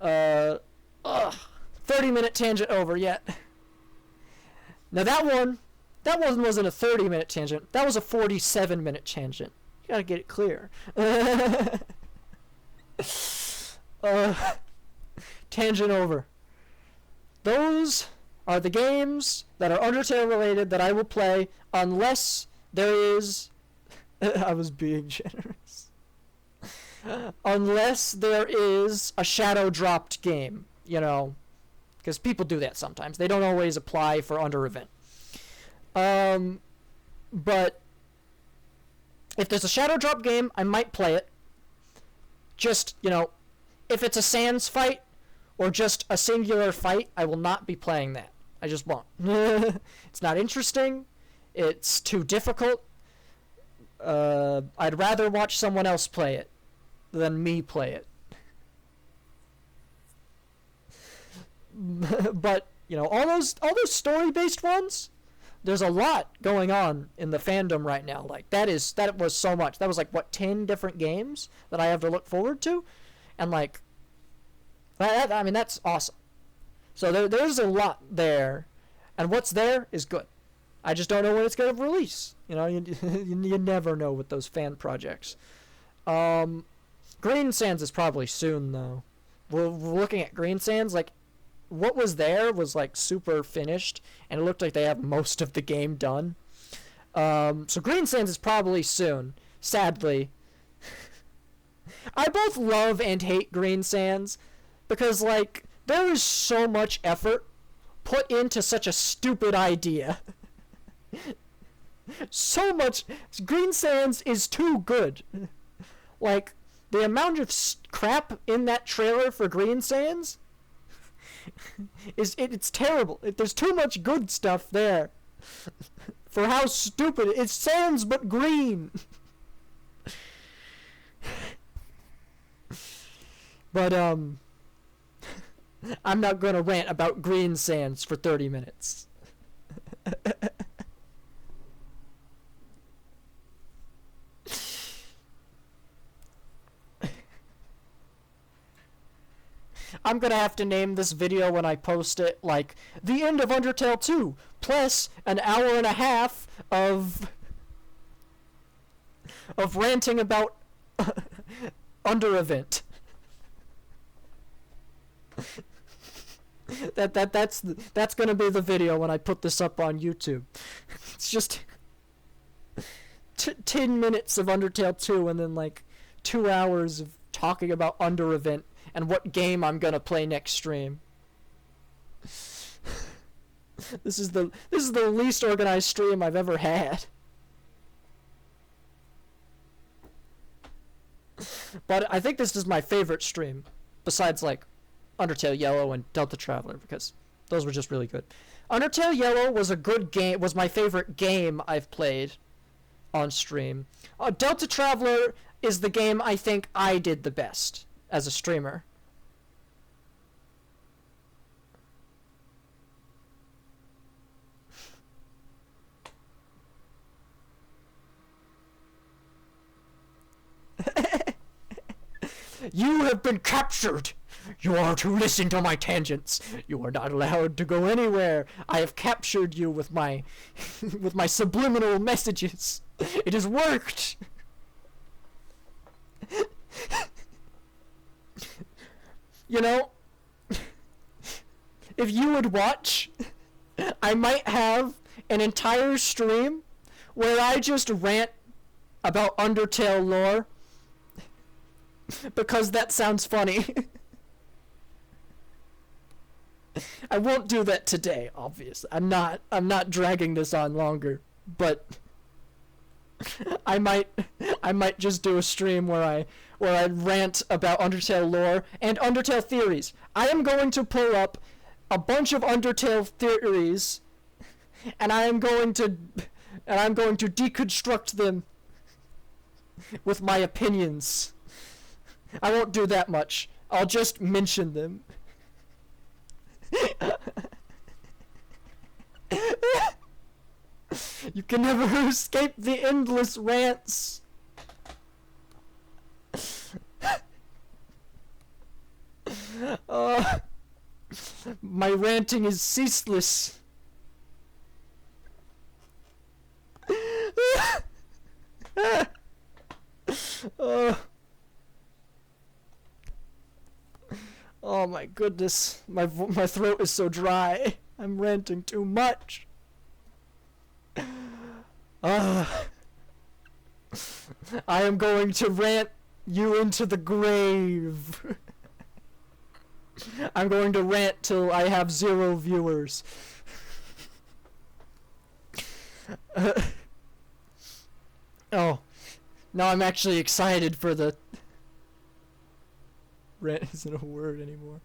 30-minute tangent over yet. Now that one wasn't a 30-minute tangent. That was a 47-minute tangent. You gotta get it clear. Tangent over. Those are the games that are Undertale related that I will play unless there is... I was being generous. Unless there is a shadow dropped game, you know. Because people do that sometimes. They don't always apply for UNDEREVENT. But if there's a shadow drop game, I might play it. Just, you know, if it's a sans fight or just a singular fight, I will not be playing that. I just won't. It's not interesting. It's too difficult. I'd rather watch someone else play it than me play it. But, you know, all those story-based ones, there's a lot going on in the fandom right now. Like, that was so much. That was like, what, 10 different games that I have to look forward to? And like, I mean, that's awesome. So there's a lot there, and what's there is good. I just don't know when it's going to release. You know, you never know with those fan projects. Green Sands is probably soon, though. We're looking at Green Sands, like, what was there was like super finished, and it looked like they have most of the game done. So Green Sands is probably soon, sadly. I both love and hate Green Sands because, like, there is so much effort put into such a stupid idea. So much. Green Sands is too good. Like, the amount of crap in that trailer for Green Sands it's terrible. There's too much good stuff there for how stupid it's sands but green. But I'm not gonna rant about Green Sands for 30 minutes. I'm gonna have to name this video when I post it, like, the end of Undertale 2, plus an hour and a half of ranting about Underevent. That's gonna be the video when I put this up on YouTube. It's just 10 minutes of Undertale 2 and then like 2 hours of talking about Underevent and what game I'm gonna play next stream. This is the least organized stream I've ever had. But I think this is my favorite stream, besides like Undertale Yellow and Delta Traveler, because those were just really good. Undertale Yellow was a good game, was my favorite game I've played on stream. Delta Traveler is the game I think I did the best as a streamer. You have been captured! You are to listen to my tangents. You are not allowed to go anywhere. I have captured you with my with my subliminal messages. It has worked. You know, if you would watch, I might have an entire stream where I just rant about Undertale lore because that sounds funny. I won't do that today, obviously. I'm not dragging this on longer, but I might just do a stream where I rant about Undertale lore and Undertale theories. I am going to pull up a bunch of Undertale theories and I'm going to deconstruct them with my opinions. I won't do that much. I'll just mention them. You can never escape the endless rants. My ranting is ceaseless. Oh my goodness, my throat is so dry. I'm ranting too much. I am going to rant you into the grave. I'm going to rant till I have 0 viewers. Oh, now I'm actually excited for the... Rant isn't a word anymore.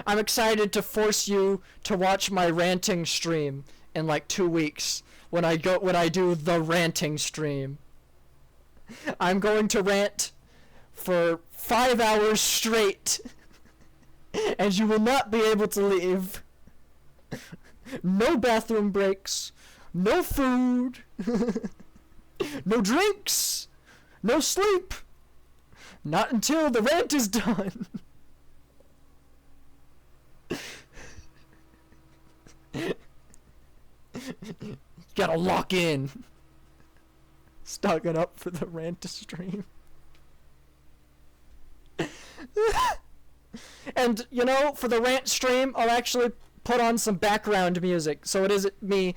I'm excited to force you to watch my ranting stream in like 2 weeks when I do the ranting stream. I'm going to rant for 5 hours straight and you will not be able to leave. No bathroom breaks, no food, no drinks, no sleep. Not until the rant is done. Gotta lock in. Stocking up for the rant to stream. And, you know, for the rant stream, I'll actually put on some background music, so it isn't me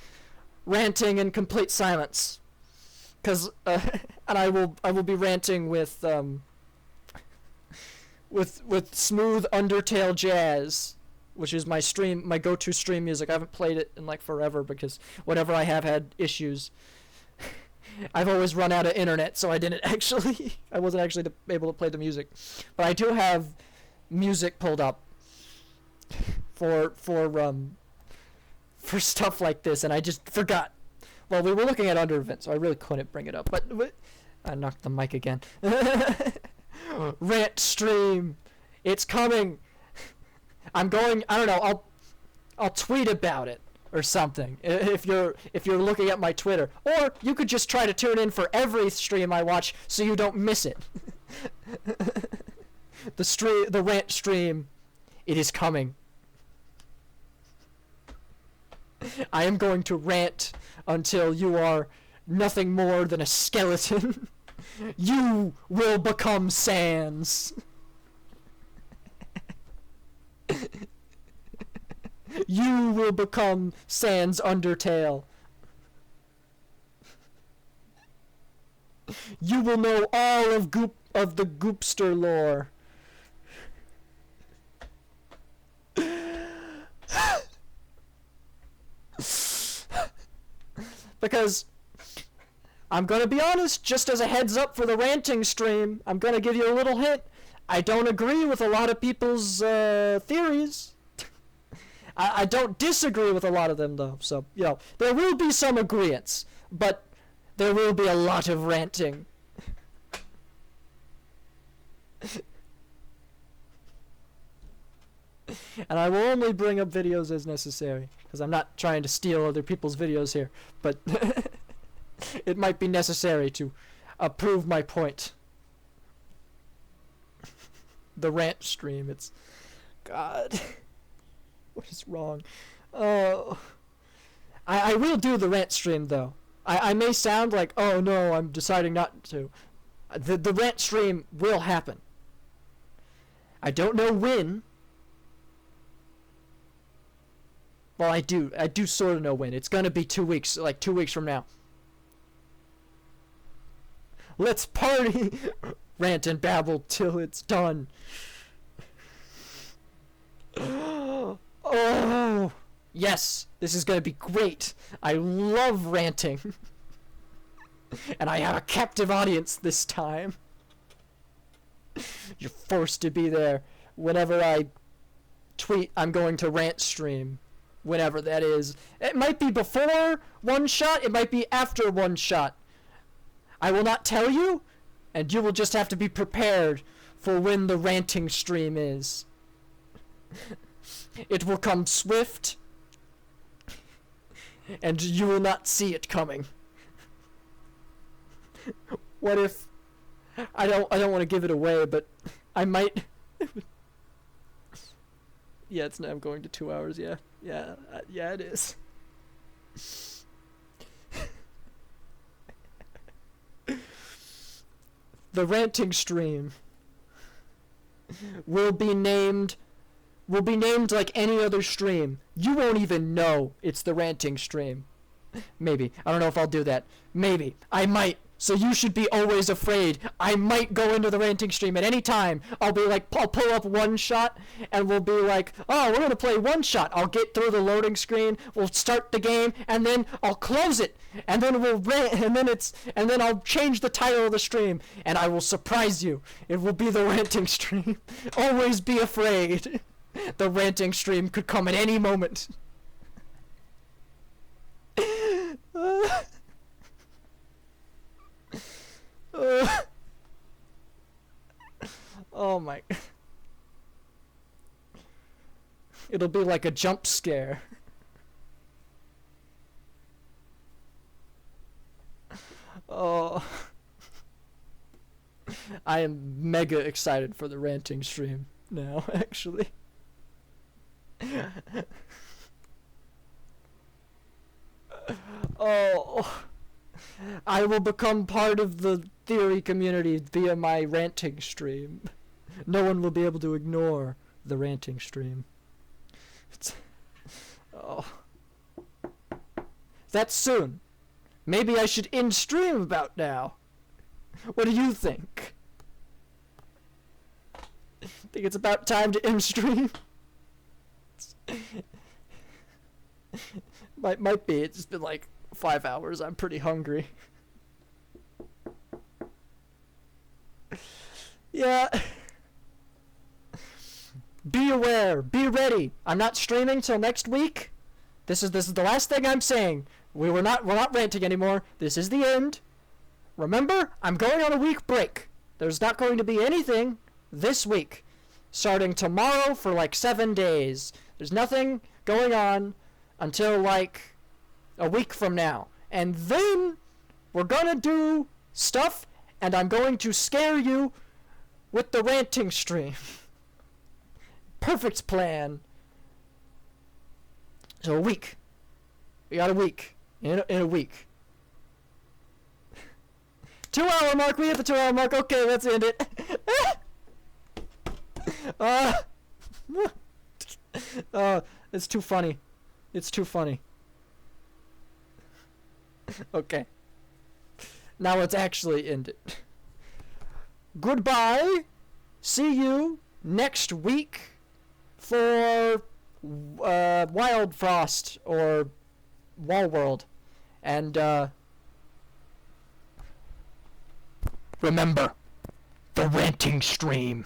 ranting in complete silence. Cause, and I will be ranting with smooth Undertale jazz, which is my go-to stream music. I haven't played it in like forever because whenever I have had issues, I've always run out of internet, so I wasn't actually able to play the music. But I do have music pulled up for stuff like this, and I just forgot. Well, we were looking at Underevent, so I really couldn't bring it up. But I knocked the mic again. Rant stream, it's coming. I don't know. I'll tweet about it or something if you're looking at my Twitter, or you could just try to tune in for every stream I watch so you don't miss it. The rant stream It is coming. I am going to rant until you are nothing more than a skeleton. You will become Sans. You will become Sans Undertale. You will know all of the Goopster lore. Because I'm gonna be honest, just as a heads up for the ranting stream, I'm gonna give you a little hint. I don't agree with a lot of people's theories. I don't disagree with a lot of them though, so, you know, there will be some agreeance, but there will be a lot of ranting. And I will only bring up videos as necessary, because I'm not trying to steal other people's videos here, but it might be necessary to prove my point. The rant stream, it's... God. What is wrong? Oh. I will do the rant stream, though. I may sound like, oh no, I'm deciding not to. The rant stream will happen. I don't know when. Well, I do sort of know when. It's gonna be 2 weeks, like 2 weeks from now. Let's party! Rant and babble till it's done. Oh! Yes! This is gonna be great! I love ranting! And I have a captive audience this time. You're forced to be there whenever I tweet I'm going to rant stream. Whenever that is. It might be before one shot, it might be after one shot. I will not tell you, and you will just have to be prepared for when the ranting stream is. It will come swift, and you will not see it coming. What if... I don't want to give it away, but I might... Yeah, it's now I'm going to 2 hours, yeah. Yeah, it is. The ranting stream will be named like any other stream. You won't even know it's the ranting stream. Maybe. I don't know if I'll do that. Maybe. I might. So you should be always afraid. I might go into the ranting stream at any time. I'll be like, I'll pull up one shot, and we'll be like, oh, we're gonna play one shot. I'll get through the loading screen, we'll start the game, and then I'll close it, and then we'll and then I'll change the title of the stream, and I will surprise you. It will be the ranting stream. Always be afraid. The ranting stream could come at any moment. Oh my... It'll be like a jump scare. Oh... I am mega excited for the ranting stream now, actually. Oh... I will become part of the theory community via my ranting stream. No one will be able to ignore the ranting stream. Oh. That's soon. Maybe I should end stream about now. What do you think? Think it's about time to end stream? Might be. It's been like 5 hours. I'm pretty hungry. Yeah. Be aware. Be ready. I'm not streaming till next week. This is the last thing I'm saying. We're not ranting anymore. This is the end. Remember, I'm going on a week break. There's not going to be anything this week. Starting tomorrow for like 7 days. There's nothing going on until like a week from now. And then we're gonna do stuff, and I'm going to scare you with the ranting stream. perfect plan. So a week. We got a week. In a week. 2-hour mark. We hit the 2-hour mark. Okay, let's end it. It's too funny. It's too funny. Okay. Now let's actually end it. Goodbye. See you next week for Wild Frost or Wall World. And remember, the ranting stream.